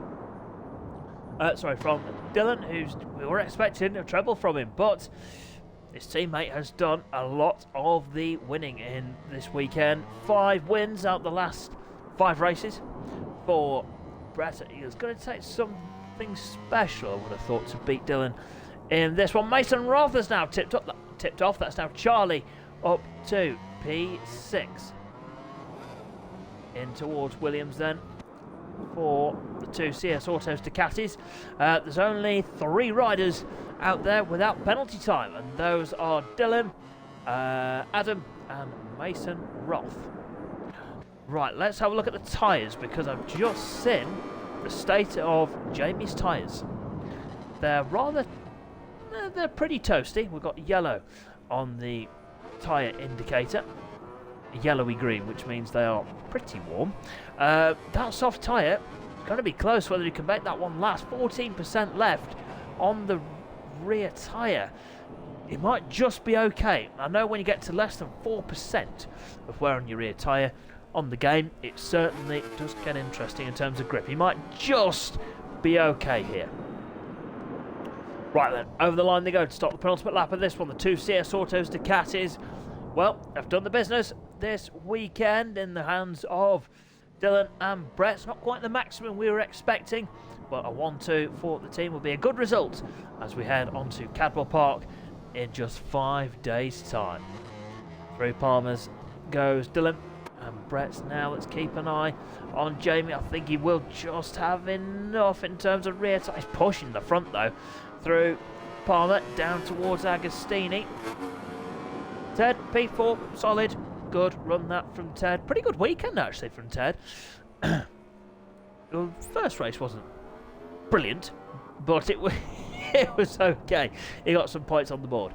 Sorry, from Dylan, we were expecting a treble from him, but His teammate has done a lot of the winning in this weekend. 5 wins out the last 5 races for Brett. It's going to take something special, I would have thought, to beat Dylan in this one. Mason Roth has now tipped off. That's now Charlie up to P6. In towards Williams then for the 2 CS Autos Ducatis. There's only 3 riders out there without penalty time, and those are Dylan, Adam and Mason Roth. Right, let's have a look at the tyres, because I've just seen the state of Jamie's tyres. They're pretty toasty. We've got yellow on the tyre indicator, yellowy green, which means they are pretty warm. That soft tyre is going to be close whether he can make that one last. 14% left on the rear tyre. It might just be okay. I know when you get to less than 4% of wear on your rear tyre on the game, it certainly does get interesting in terms of grip. He might just be okay here. Right then, over the line they go to stop the penultimate lap of this one. The 2 CS Autos Ducatis, well, have done the business this weekend in the hands of Dylan and Brett. It's not quite the maximum we were expecting, but a 1-2 for the team will be a good result as we head on to Cadwell Park in just 5 days' time. Through Palmer's goes Dylan and Brett's now. Let's keep an eye on Jamie. I think he will just have enough in terms of rear tyre. He's pushing the front though. Through Palmer down towards Agostini. Ted, P4, solid. Good run that from Ted. Pretty good weekend actually from Ted. The first race wasn't brilliant, but it was okay. He got some points on the board,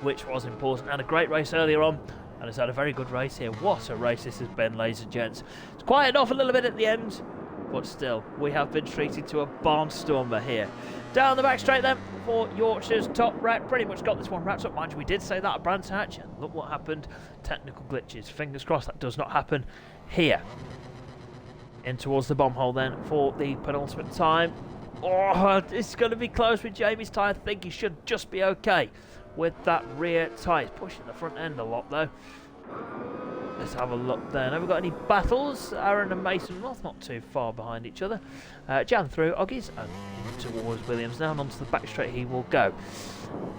which was important. And a great race earlier on, and has had a very good race here. What a race this has been, ladies and gents. It's quieted off a little bit at the end, but still, we have been treated to a barnstormer here. Down the back straight then for Yorkshire's top rat. Pretty much got this one wrapped up. Mind you, we did say that at Brands Hatch, and look what happened. Technical glitches. Fingers crossed that does not happen here. In towards the bomb hole then for the penultimate time. Oh, it's going to be close with Jamie's tyre. I think he should just be okay with that rear tyre. He's pushing the front end a lot though. Let's have a look there. Have we got any battles? Aaron and Mason Roth not too far behind each other. Jan through Oggies and towards Williams now, and onto the back straight he will go.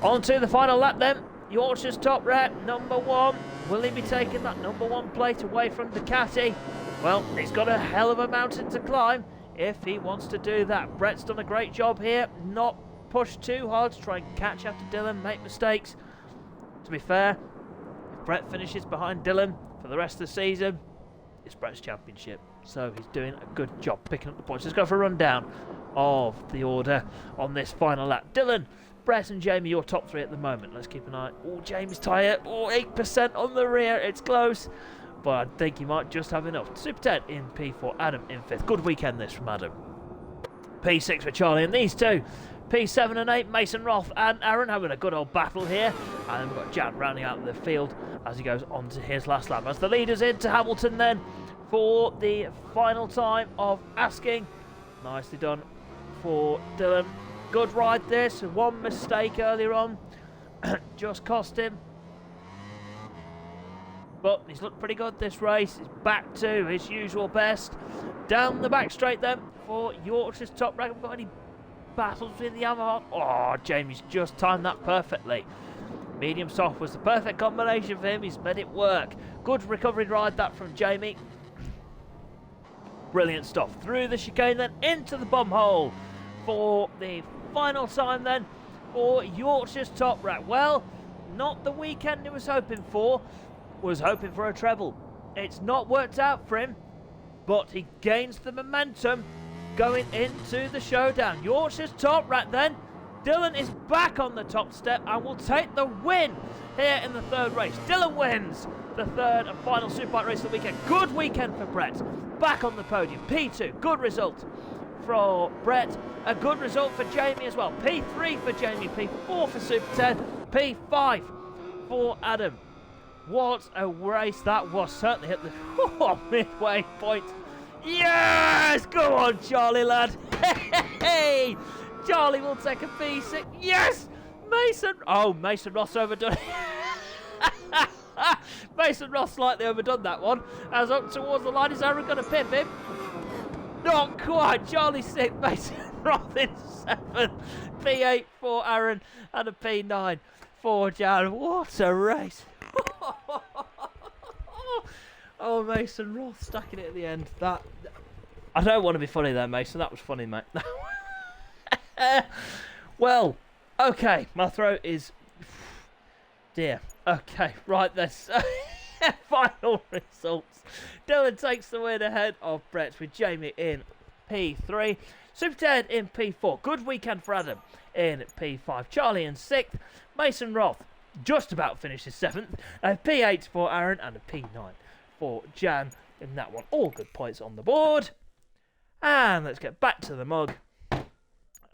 On to the final lap then. Yorkshire's top rat, number 1. Will he be taking that number 1 plate away from Ducati? Well, he's got a hell of a mountain to climb if he wants to do that. Brett's done a great job here. Not pushed too hard to try and catch after Dylan, make mistakes. To be fair, if Brett finishes behind Dylan for the rest of the season, it's Brett's championship. So he's doing a good job picking up the points. Let's go for a rundown of the order on this final lap. Dylan, Brett and Jamie, your top 3 at the moment. Let's keep an eye. Oh, Jamie's tyre. Oh, 8% on the rear. It's close, but I think he might just have enough. Super 10 in P4. Adam in 5th. Good weekend this from Adam. P6 for Charlie, and these two, P7 and 8, Mason Roth and Aaron, having a good old battle here. And then we've got Jan rounding out the field as he goes on to his last lap. As the leaders into Hamilton then for the final time of asking. Nicely done for Dylan. Good ride this. One mistake earlier on just cost him. But he's looked pretty good this race. He's back to his usual best. Down the back straight then for Yorkshire's top rank. Have we got any battles with the Yamaha? Oh, Jamie's just timed that perfectly. Medium soft was the perfect combination for him. He's made it work. Good recovery ride that from Jamie. Brilliant stuff. Through the chicane then into the bomb hole for the final time then for Yorkshire's top rat. Well, not the weekend he was hoping for. Was hoping for a treble. It's not worked out for him, but he gains the momentum going into the showdown. Yorkshire's top rat then. Dylan is back on the top step and will take the win here in the 3rd race. Dylan wins the 3rd and final Superbike race of the weekend. Good weekend for Brett. Back on the podium. P2, good result for Brett. A good result for Jamie as well. P3 for Jamie, P4 for Super 10, P5 for Adam. What a race that was. Certainly hit the midway point. Yes! Go on, Charlie, lad. Hey! Charlie will take a P6. Yes! Mason Ross overdone it. Mason Ross slightly overdone that one. As up towards the line, is Aaron going to pip him? Not quite. Charlie 6th, Mason Ross in 7th. P8 for Aaron and a P9 for Jan. What a race. Oh, Mason Ross stacking it at the end. That I don't want to be funny there, Mason. That was funny, mate. Well, okay. My throat is... Dear. Okay, right then. Final results. Dylan takes the win ahead of Brett with Jamie in P3. Super Ted in P4. Good weekend for Adam in P5. Charlie in 6th. Mason Roth just about finishes 7th. A P8 for Aaron and a P9 for Jan in that one. All good points on the board. And let's get back to the mug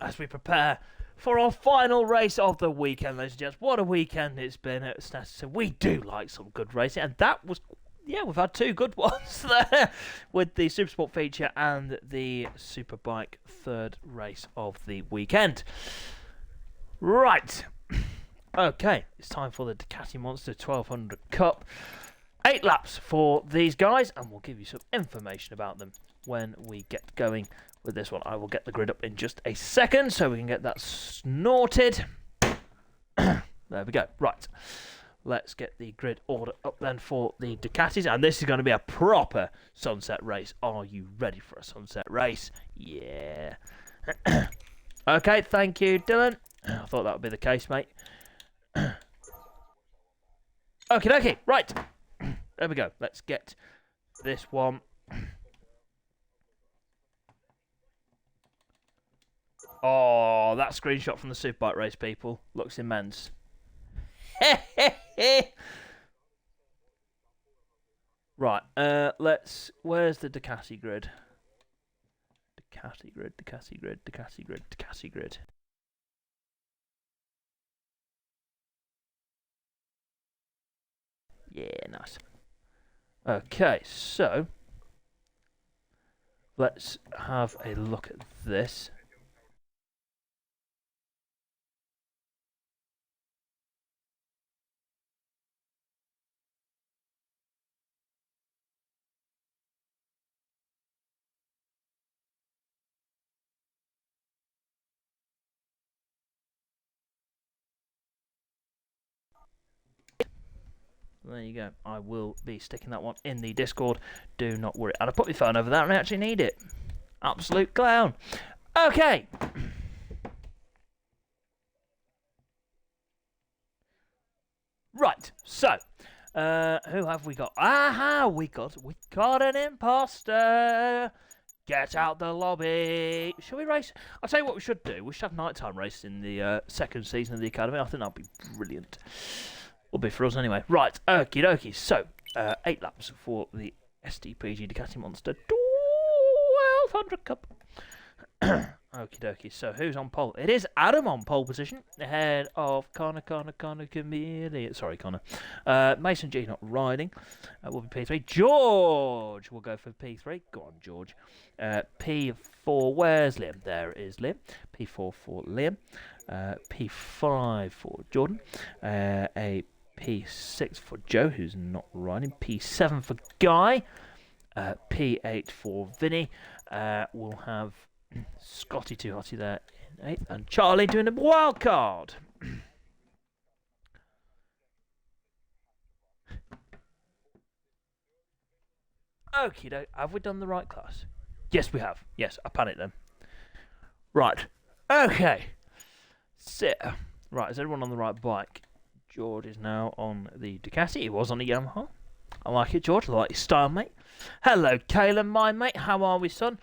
as we prepare for our final race of the weekend, ladies and gents. What a weekend it's been at Snetterton. We do like some good racing, and that was, yeah, we've had 2 good ones there with the Supersport feature and the Superbike 3rd race of the weekend. Right. Okay, it's time for the Ducati Monster 1200 Cup. 8 laps for these guys, and we'll give you some information about them when we get going with this one. I will get the grid up in just a second so we can get that snorted. There we go. Right. Let's get the grid order up then for the Ducatis. And this is going to be a proper sunset race. Are you ready for a sunset race? Yeah. Okay, thank you, Dylan. I thought that would be the case, mate. Okay, right. There we go. Let's get this one. Oh, that screenshot from the Superbike race, people. Looks immense. Right, where's the Ducati grid? Ducati grid. Yeah, nice. Okay, so let's have a look at this. There you go. I will be sticking that one in the Discord. Do not worry. And I put my phone over there and I actually need it. Absolute clown. Okay. Right. So, who have we got? Aha! We got an imposter. Get out the lobby. Shall we race? I'll tell you what we should do. We should have nighttime race in the second season of the Academy. I think that'd be brilliant. Will be for us anyway. Right, okie dokie. So, 8 laps for the SDPG Ducati Monster 1200 Cup. Okie dokie. So, who's on pole? It is Adam on pole position, ahead of Connor Chameleon. Sorry, Connor. Mason G not riding. Will be P3. George will go for P3. Go on, George. P4, where's Liam? There is Liam. P4 for Liam. P5 for Jordan. A P6 for Joe, who's not riding. P7 for Guy. P8 for Vinny. We'll have Scotty Too Hotty there in 8th. And Charlie doing a wild card. Okie doke. Have we done the right class? Yes, we have. Yes, I panicked then. Right. Okay. So, right, is everyone on the right bike? George is now on the Ducati. He was on a Yamaha. I like it, George. I like your style, mate. Hello, Caelan, my mate. How are we, son?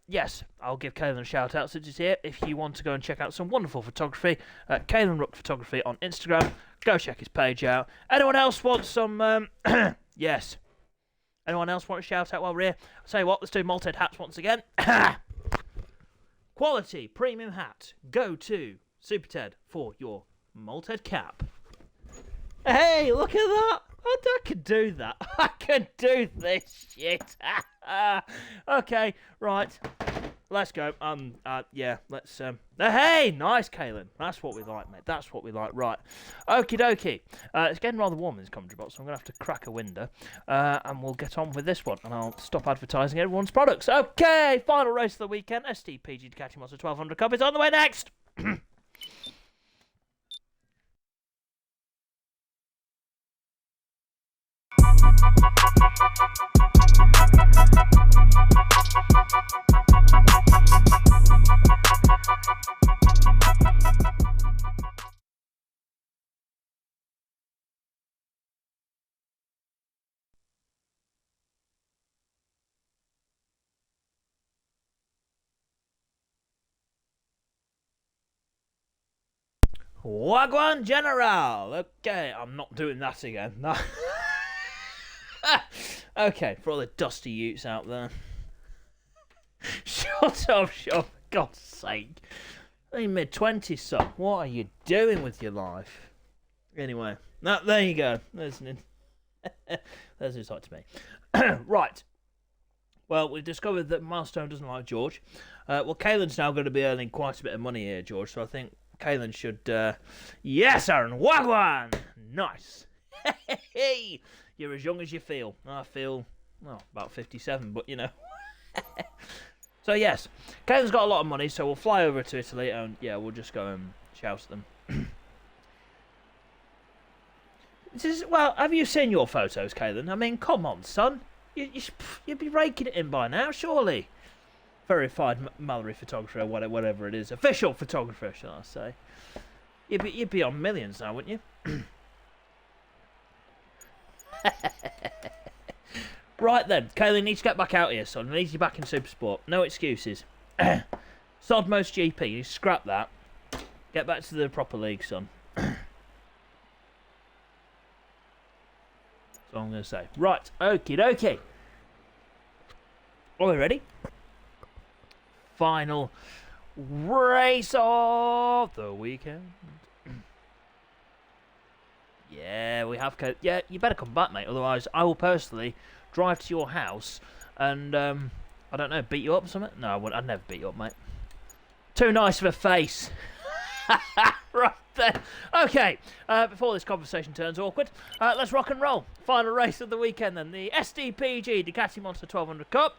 Yes, I'll give Caelan a shout out since he's here. If you want to go and check out some wonderful photography, Caelan Rook Photography on Instagram. Go check his page out. Anyone else want some? Yes. Anyone else want a shout out while we're here? I'll tell you what, let's do Malted hats once again. Quality premium hat. Go to Super Ted for your Malted cap. Hey, look at that. I can do that. I can do this shit. Okay, right. let's go. Yeah, let's. Hey, nice, Kaylin. That's what we like, mate. That's what we like. Right. Okie dokie. It's getting rather warm in this commentary box, so I'm going to have to crack a window. And we'll get on with this one. And I'll stop advertising everyone's products. Okay, final race of the weekend. SDPG Academy Monster 1200 Cup is on the way next. Wagwan General. Okay, I'm not doing that again. No. Okay, for all the dusty utes out there. Shut up, for God's sake. You're mid-20s, son. What are you doing with your life? Anyway, there you go. There's an insight to me. Right. Well, we've discovered that Milestone doesn't like George. Well, Kaylin's now going to be earning quite a bit of money here, George, so I think Kaylin should... Yes, Aaron! Wagwan! Nice! Hey! You're as young as you feel. I feel, well, about 57, but you know. So yes, Kaylin's got a lot of money, so we'll fly over to Italy and yeah, we'll just go and shout at them. Well, have you seen your photos, Kaylin? I mean, come on, son. You'd be raking it in by now, surely. Verified Mallory photographer, or whatever it is. Official photographer, shall I say. You'd be on millions now, wouldn't you? Right then, Kaylin needs to get back out here, son. I need you back in Supersport. No excuses. Sodmost GP, you scrap that. Get back to the proper league, son. That's all I'm going to say. Right, okie dokie. Are we ready? Final race of the weekend. Yeah, we have... Yeah, you better come back, mate. Otherwise, I will personally drive to your house and, I don't know, beat you up or something? No, I'd never beat you up, mate. Too nice of a face. Right then. Okay, before this conversation turns awkward, let's rock and roll. Final race of the weekend then. The SDPG Ducati Monster 1200 Cup.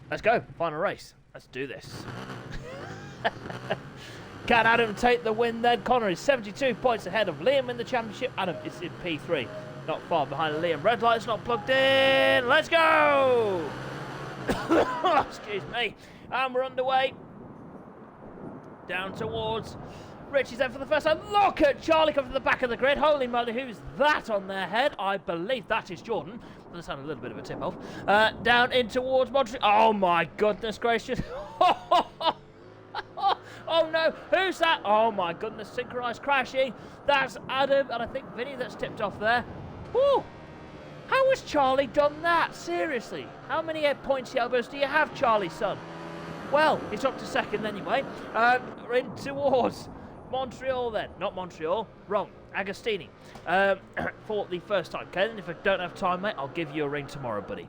Let's go. Final race. Let's do this. Can Adam take the win then? Connor is 72 points ahead of Liam in the championship. Adam is in P3. Not far behind Liam. Red light's not plugged in. Let's go! Excuse me. And we're underway. Down towards Richie's then for the first time. Look at Charlie coming to the back of the grid. Holy moly, who's that on their head? I believe that is Jordan. Does sound a little bit of a tip-off. Down in towards Montreal. Oh my goodness gracious. Oh no, who's that? Oh my goodness, synchronised crashing. That's Adam, and I think Vinny that's tipped off there. Woo! How has Charlie done that? Seriously, how many pointy elbows do you have, Charlie, son? Well, he's up to second anyway. We're in towards Montreal then. Not Montreal, wrong. Agostini. For the first time. Ken, if I don't have time, mate, I'll give you a ring tomorrow, buddy.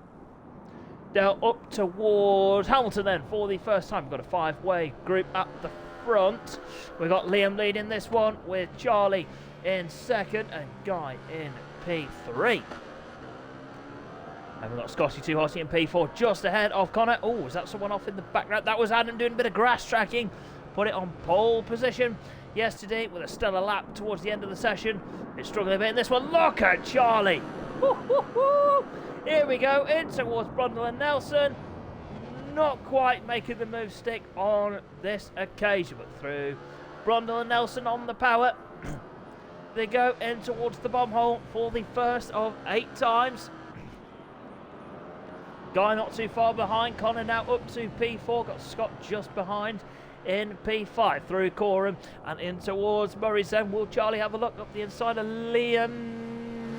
Now up towards Hamilton then for the first time. We've got a five-way group at the front. We've got Liam leading this one with Charlie in second and Guy in P3. And we've got Scotty 2 Hottie in P4 just ahead of Connor. Oh, is that someone off in the background? That was Adam doing a bit of grass tracking. Put it on pole position yesterday with a stellar lap towards the end of the session. It's struggling a bit in this one. Look at Charlie. Woo-hoo-hoo. Here we go, in towards Brundle and Nelson. Not quite making the move stick on this occasion, but through Brundle and Nelson on the power. They go in towards the bomb hole for the first of 8 times. Guy not too far behind. Connor now up to P4. Got Scott just behind in P5 through Coram and in towards Murray's then. Will Charlie have a look up the inside of Liam?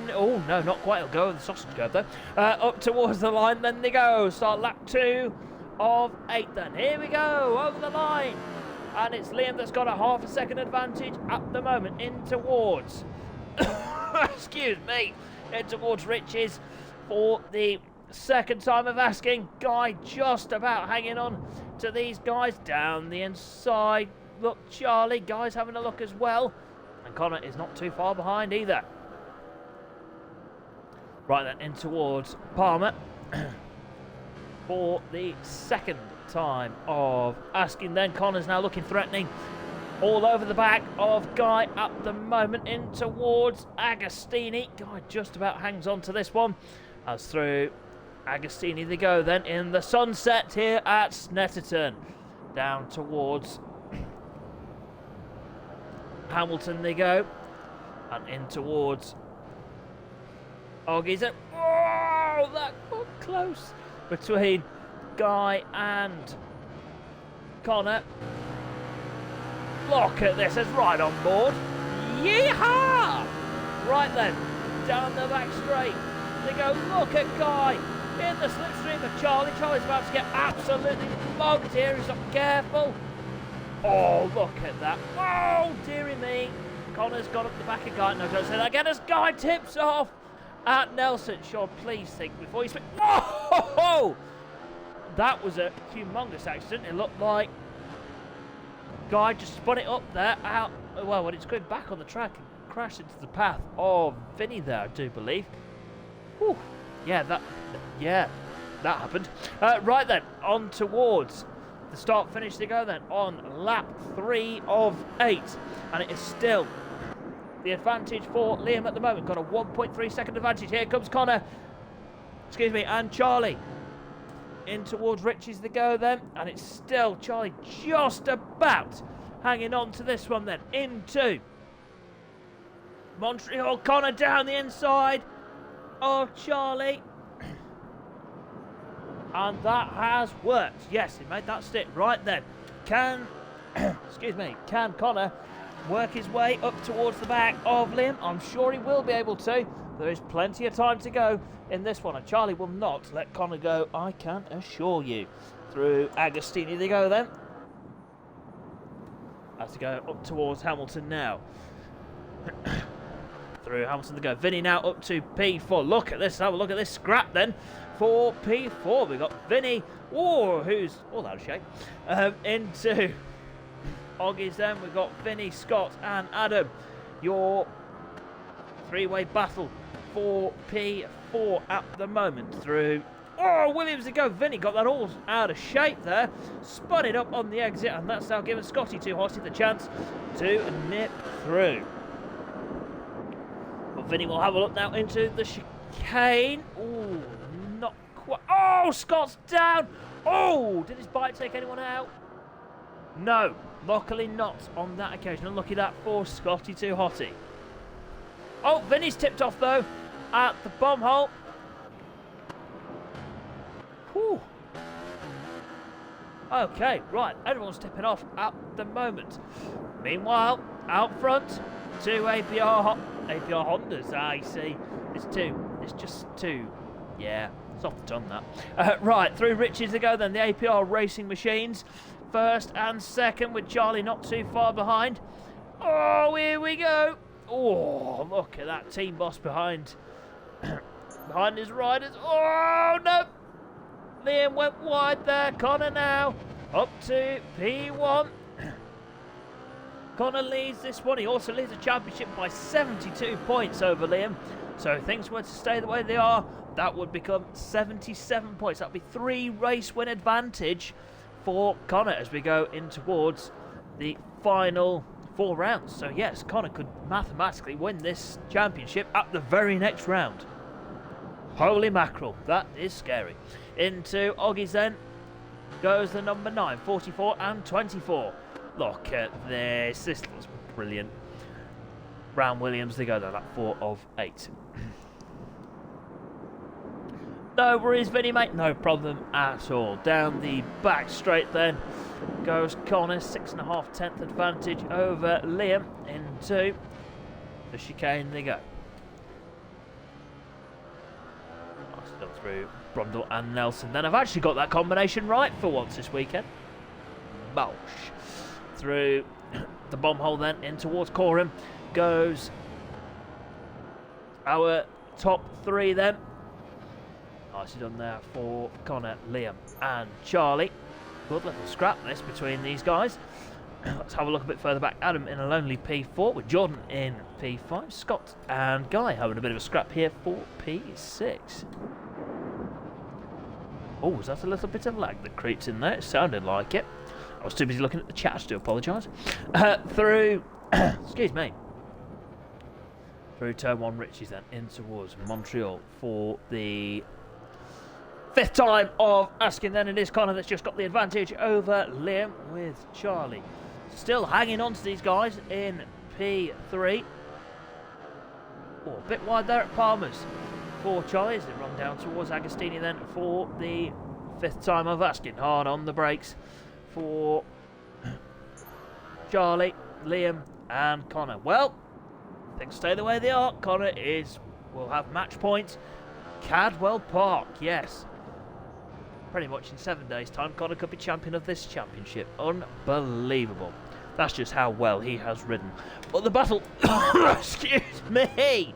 Oh, no, not quite. It'll go over the sausage curve, though. Up towards the line, then they go. Start lap 2 of 8, then. Here we go, over the line. And it's Liam that's got a half a second advantage at the moment. In towards, excuse me, in towards Rich's for the second time of asking. Guy just about hanging on to these guys down the inside. Look, Charlie, guys having a look as well. And Connor is not too far behind either. Right then, in towards Palmer for the second time of asking then. Connor's now looking threatening all over the back of Guy at the moment, in towards Agostini. Guy just about hangs on to this one. As through Agostini they go then in the sunset here at Snetterton. Down towards Hamilton they go. And in towards Oggies. Oh, that got close between Guy and Connor. Look at this, it's right on board. Yeehaw! Right then, down the back straight. They go, look at Guy in the slipstream of Charlie. Charlie's about to get absolutely mugged here. He's not careful. Oh, look at that. Oh, dearie me. Connor's got up the back of Guy. No, don't say that again as Guy tips off at Nelson. Sean, please think before you speak. Whoa! That was a humongous accident. It looked like Guy just spun it up there out. Well, when it's going back on the track and crashed into the path of Vinny there, I do believe. Whew. Yeah, that happened. Right then, on towards the start finish they go then on lap 3 of 8, and it is still the advantage for Liam at the moment. Got a 1.3 second advantage. Here comes Connor, and Charlie. In towards Richie's they go then, and it's still Charlie just about hanging on to this one then. Into Montreal, Connor down the inside of Charlie. And that has worked. Yes, he made that stick. Right then, can Connor work his way up towards the back of Liam? I'm sure he will be able to. There is plenty of time to go in this one, and Charlie will not let Connor go, I can assure you. Through Agostini they go then. As they go up towards Hamilton now. Through Hamilton they go. Vinny now up to P4. Look at this. Have a look at this scrap then for P4. We've got Vinny, who's all out of shape. Into Oggies then. We've got Vinny, Scott and Adam. Your three-way battle for P4 at the moment. Through Williams to go. Vinny got that all out of shape there, spun it up on the exit, and that's now given Scotty Too Hotty the chance to nip through. But Vinny will have a look now into the chicane. Oh, not quite. Oh, Scott's down. Oh, did his bike take anyone out? No, luckily not on that occasion. Unlucky that for Scotty Too Hotty. Oh, Vinny's tipped off though at the bomb hole. Whew. Okay, right, everyone's tipping off at the moment. Meanwhile, out front, two APR Hondas, I see. It's just two. Yeah, it's off the tongue that. Right, through Richards to go then, the APR Racing Machines. First and second with Charlie not too far behind. Oh, here we go. Oh, look at that team boss behind his riders. Oh, no. Liam went wide there. Connor now up to P1. Connor leads this one. He also leads the championship by 72 points over Liam. So if things were to stay the way they are, that would become 77 points. That would be 3 race win advantage for Connor as we go in towards the final 4 rounds. So yes, Connor could mathematically win this championship at the very next round. Holy mackerel, that is scary. Into Oggies then goes the number 9, 44 and 24. Look at this. This looks brilliant. Brown Williams, they go there, that 4 of 8. No worries, Vinny, mate. No problem at all. Down the back straight then goes Connor. 6.5 tenth advantage over Liam. Into the chicane they go. Still through Brundle and Nelson. Then I've actually got that combination right for once this weekend. Bosh. Through the bomb hole then in towards Coram goes our top 3 then. Nicely done there for Connor, Liam and Charlie. good little scrap this between these guys. Let's have a look a bit further back. Adam in a lonely P4 with Jordan in P5. Scott and Guy having a bit of a scrap here for P6. Oh, was that a little bit of lag that creeps in there? It sounded like it. I was too busy looking at the chat to apologise. Through, excuse me, through turn 1, Richie's then in towards Montreal for the 5th time of asking. Then it is Connor that's just got the advantage over Liam with Charlie. Still hanging on to these guys in P3. Oh, a bit wide there at Palmer's for Charlie as they run down towards Agostini then for the 5th time of asking. Hard on the brakes for Charlie, Liam and Connor. Well, things stay the way they are. Connor will have match point. Cadwell Park, yes. Pretty much in 7 days' time, Connor could be champion of this championship. Unbelievable. That's just how well he has ridden. But the battle, excuse me,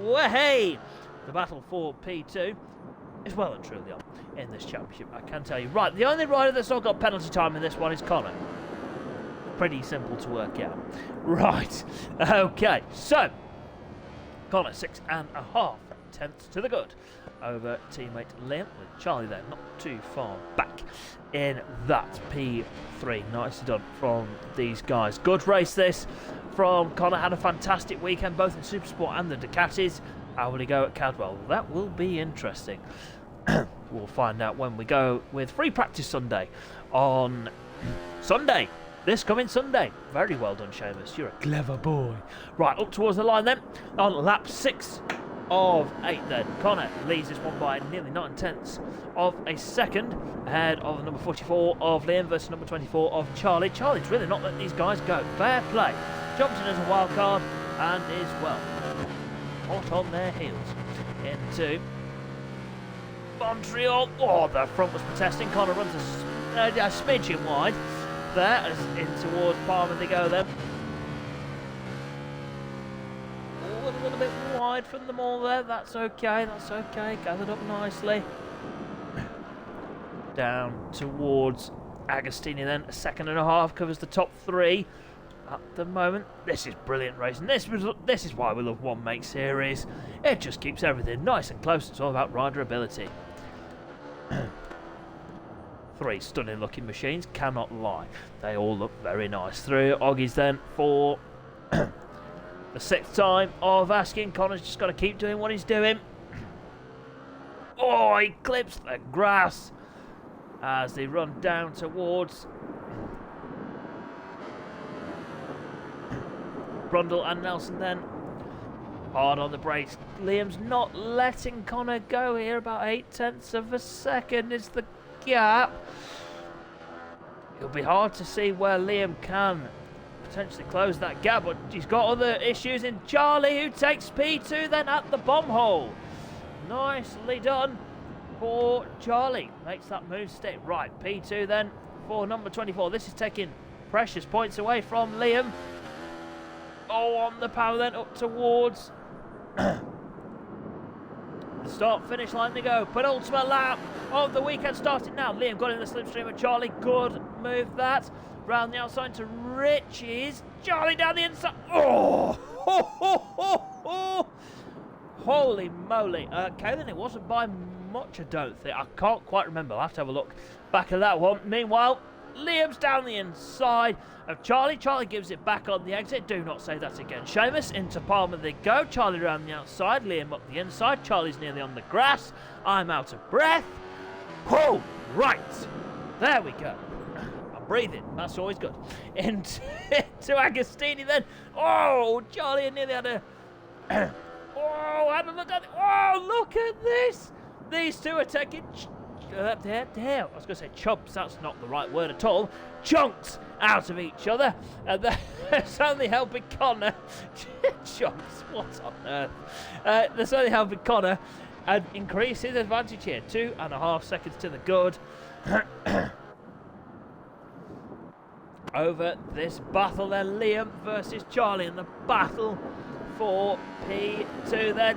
way, the battle for P2 is well and truly on in this championship, I can tell you. Right, the only rider that's not got penalty time in this one is Connor. Pretty simple to work out. Right, okay, so Connor 6.5 tenths to the good over teammate Liam, with Charlie there not too far back in that P3. Nicely done from these guys. Good race this from Connor. Had a fantastic weekend both in Supersport and the Ducatis. How will he go at Cadwell? That will be interesting. We'll find out when we go with free practice Sunday on Sunday. This coming Sunday. Very well done, Seamus. You're a clever boy. Right, up towards the line then. On lap 6 of 8 then. Connor leads this one by nearly 9 tenths of a second. Ahead of number 44 of Liam versus number 24 of Charlie. Charlie's really not letting these guys go. Fair play. Jumped in as a wild card and is, well, hot on their heels. Into Montreal. Oh, the front was protesting. Connor runs a smidgen wide there as in towards Palmer they go then. Oh, a little bit wide from them all there. That's okay, that's okay. Gathered up nicely. Down towards Agostini then. 1.5 covers the top 3 at the moment. This is brilliant racing. This is why we love One Make Series. It just keeps everything nice and close. It's all about rider ability. 3 stunning looking machines, cannot lie. They all look very nice. Through Oggies then for the 6th time of asking. Connor's just got to keep doing what he's doing. Oh, he clips the grass as they run down towards Brundle and Nelson then. Hard on the brakes. Liam's not letting Connor go here. About 8 tenths of a second is the gap. It'll be hard to see where Liam can potentially close that gap, but he's got other issues in Charlie, who takes P2 then at the bomb hole. Nicely done for Charlie. Makes that move stick. Right, P2 then for number 24. This is taking precious points away from Liam. Oh, on the power then up towards the start-finish line they go. Penultimate lap of the weekend starting now. Liam got in the slipstream of Charlie. Good move that. Round the outside to Richie's. Charlie down the inside. Oh! Ho, ho, ho, ho. Holy moly. Kaylin, it wasn't by much, I don't think. I can't quite remember. I'll have to have a look back at that one. Meanwhile, Liam's down the inside of Charlie. Charlie gives it back on the exit. Do not say that again. Seamus into Palmer they go. Charlie around the outside. Liam up the inside. Charlie's nearly on the grass. I'm out of breath. Whoa! Right. There we go. I'm breathing. That's always good. Into Agostini then. Oh! Charlie nearly had a... oh! Had a look at it. Oh! Look at this! These two are taking... I was going to say chumps, that's not the right word at all. Chunks out of each other. And that's only helping Connor. Chumps, what on earth? That's only helping Connor and increase his advantage here. 2.5 seconds to the good. Over this battle then, Liam versus Charlie in the battle for P2 then.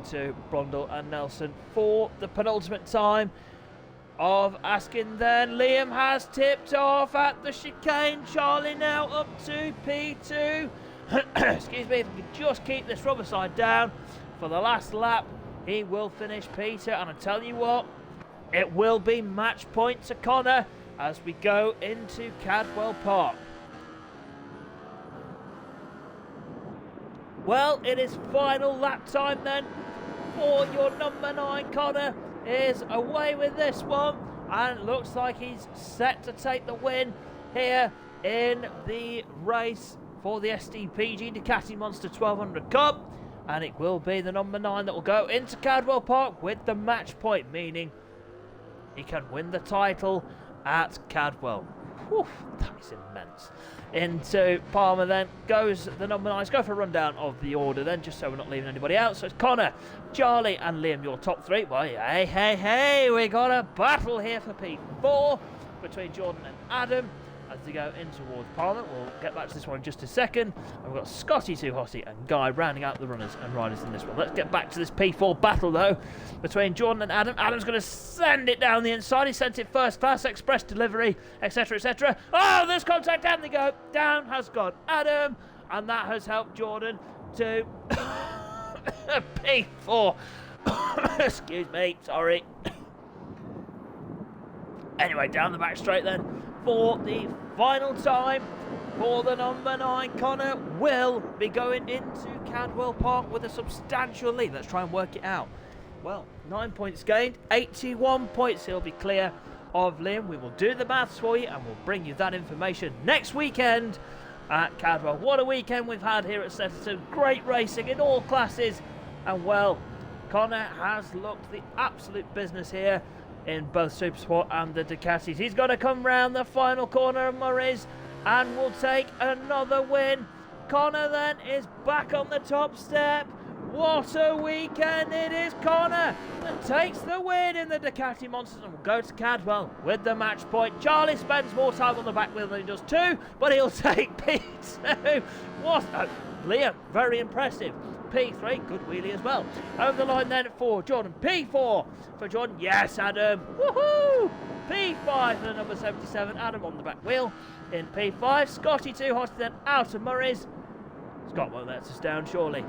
to Brundle and Nelson for the penultimate time of asking then. Liam has tipped off at the chicane. Charlie now up to P2. Excuse me, if we could just keep this rubber side down for the last lap, he will finish Peter. And I tell you what, it will be match point to Connor as we go into Cadwell Park. Well, it is final lap time then for your number 9, Connor. Is away with this one, and looks like he's set to take the win here in the race for the SDPG Ducati Monster 1200 Cup, and it will be the number 9 that will go into Cadwell Park with the match point, meaning he can win the title at Cadwell. Whew, that is immense. Into Palmer then goes the number 9. Let's go for a rundown of the order then, just so we're not leaving anybody out. So it's Connor, Charlie and Liam, your top 3. Well, hey, we got a battle here for P4 between Jordan and Adam as they go in towards Palmer. We'll get back to this one in just a second. And we've got Scotty Too Hotty and Guy rounding out the runners and riders in this one. Let's get back to this P4 battle though between Jordan and Adam. Adam's going to send it down the inside. He sent it first class, express delivery, etc, etc. Oh, there's contact, down they go. Down has gone Adam, and that has helped Jordan to P4. Excuse me, sorry. Anyway, down the back straight then for the final time for the number 9. Connor will be going into Cadwell Park with a substantial lead. Let's try and work it out. Well, 9 points gained, 81 points. He'll be clear of Liam. We will do the maths for you and we'll bring you that information next weekend at Cadwell. What a weekend we've had here at Snetterton. Great racing in all classes, and well, Connor has looked the absolute business here in both Supersport and the Ducatis. He's got to come round the final corner of Murray's and will take another win. Connor then is back on the top step. What a weekend it is. Connor that takes the win in the Ducati Monsters and will go to Cadwell with the match point. Charlie spends more time on the back wheel than he does too, but he'll take P2. What Liam, very impressive. P3, good wheelie as well. Over the line then for Jordan. P4 for Jordan. Yes, Adam. Woohoo! P5 for the number 77. Adam on the back wheel in P5. Scotty Too Hot then out of Murray's. Scott won't let us down, surely.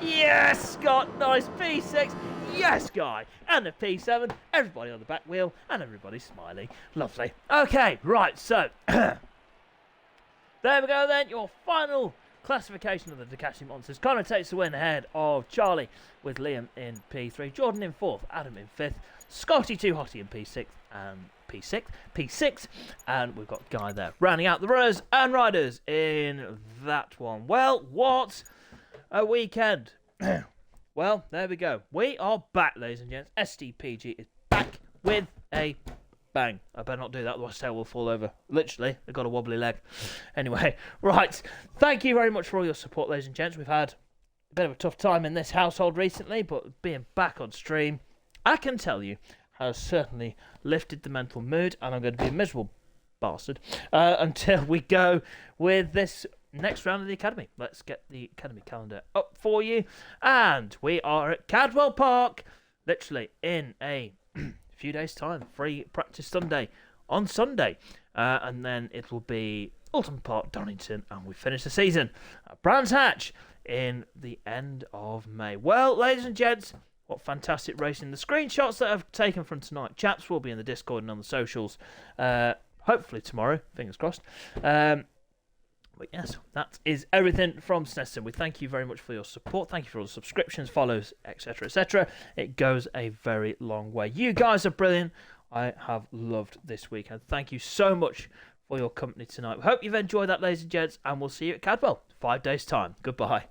Yes, Scott. Nice. P6. Yes, Guy. And a P7. Everybody on the back wheel and everybody smiling. Lovely. Okay, right. So, there we go then. Your final classification of the Ducati Monsters. Connor takes the win ahead of Charlie with Liam in P3, Jordan in 4th, Adam in 5th, Scotty Too Hotty in P6 and P6, and we've got Guy there rounding out the runners and riders in that one. Well, what a weekend. Well, there we go. We are back, ladies and gents. SDPG is back with a bang. I better not do that, otherwise tail will fall over. Literally, I've got a wobbly leg. Anyway, right. Thank you very much for all your support, ladies and gents. We've had a bit of a tough time in this household recently, but being back on stream, I can tell you, has certainly lifted the mental mood, and I'm going to be a miserable bastard until we go with this next round of the Academy. Let's get the Academy calendar up for you. And we are at Cadwell Park, literally in a few days' time. Free practice Sunday on Sunday. And then it will be Alton Park, Donington, and we finish the season at Brands Hatch in the end of May. Well, ladies and gents, what fantastic racing. The screenshots that I've taken from tonight, chaps, will be in the Discord and on the socials. Hopefully tomorrow, fingers crossed. But yes, that is everything from Snetterton. We thank you very much for your support. Thank you for all the subscriptions, follows, etc., etc. It goes a very long way. You guys are brilliant. I have loved this weekend. Thank you so much for your company tonight. We hope you've enjoyed that, ladies and gents, and we'll see you at Cadwell 5 days' time. Goodbye.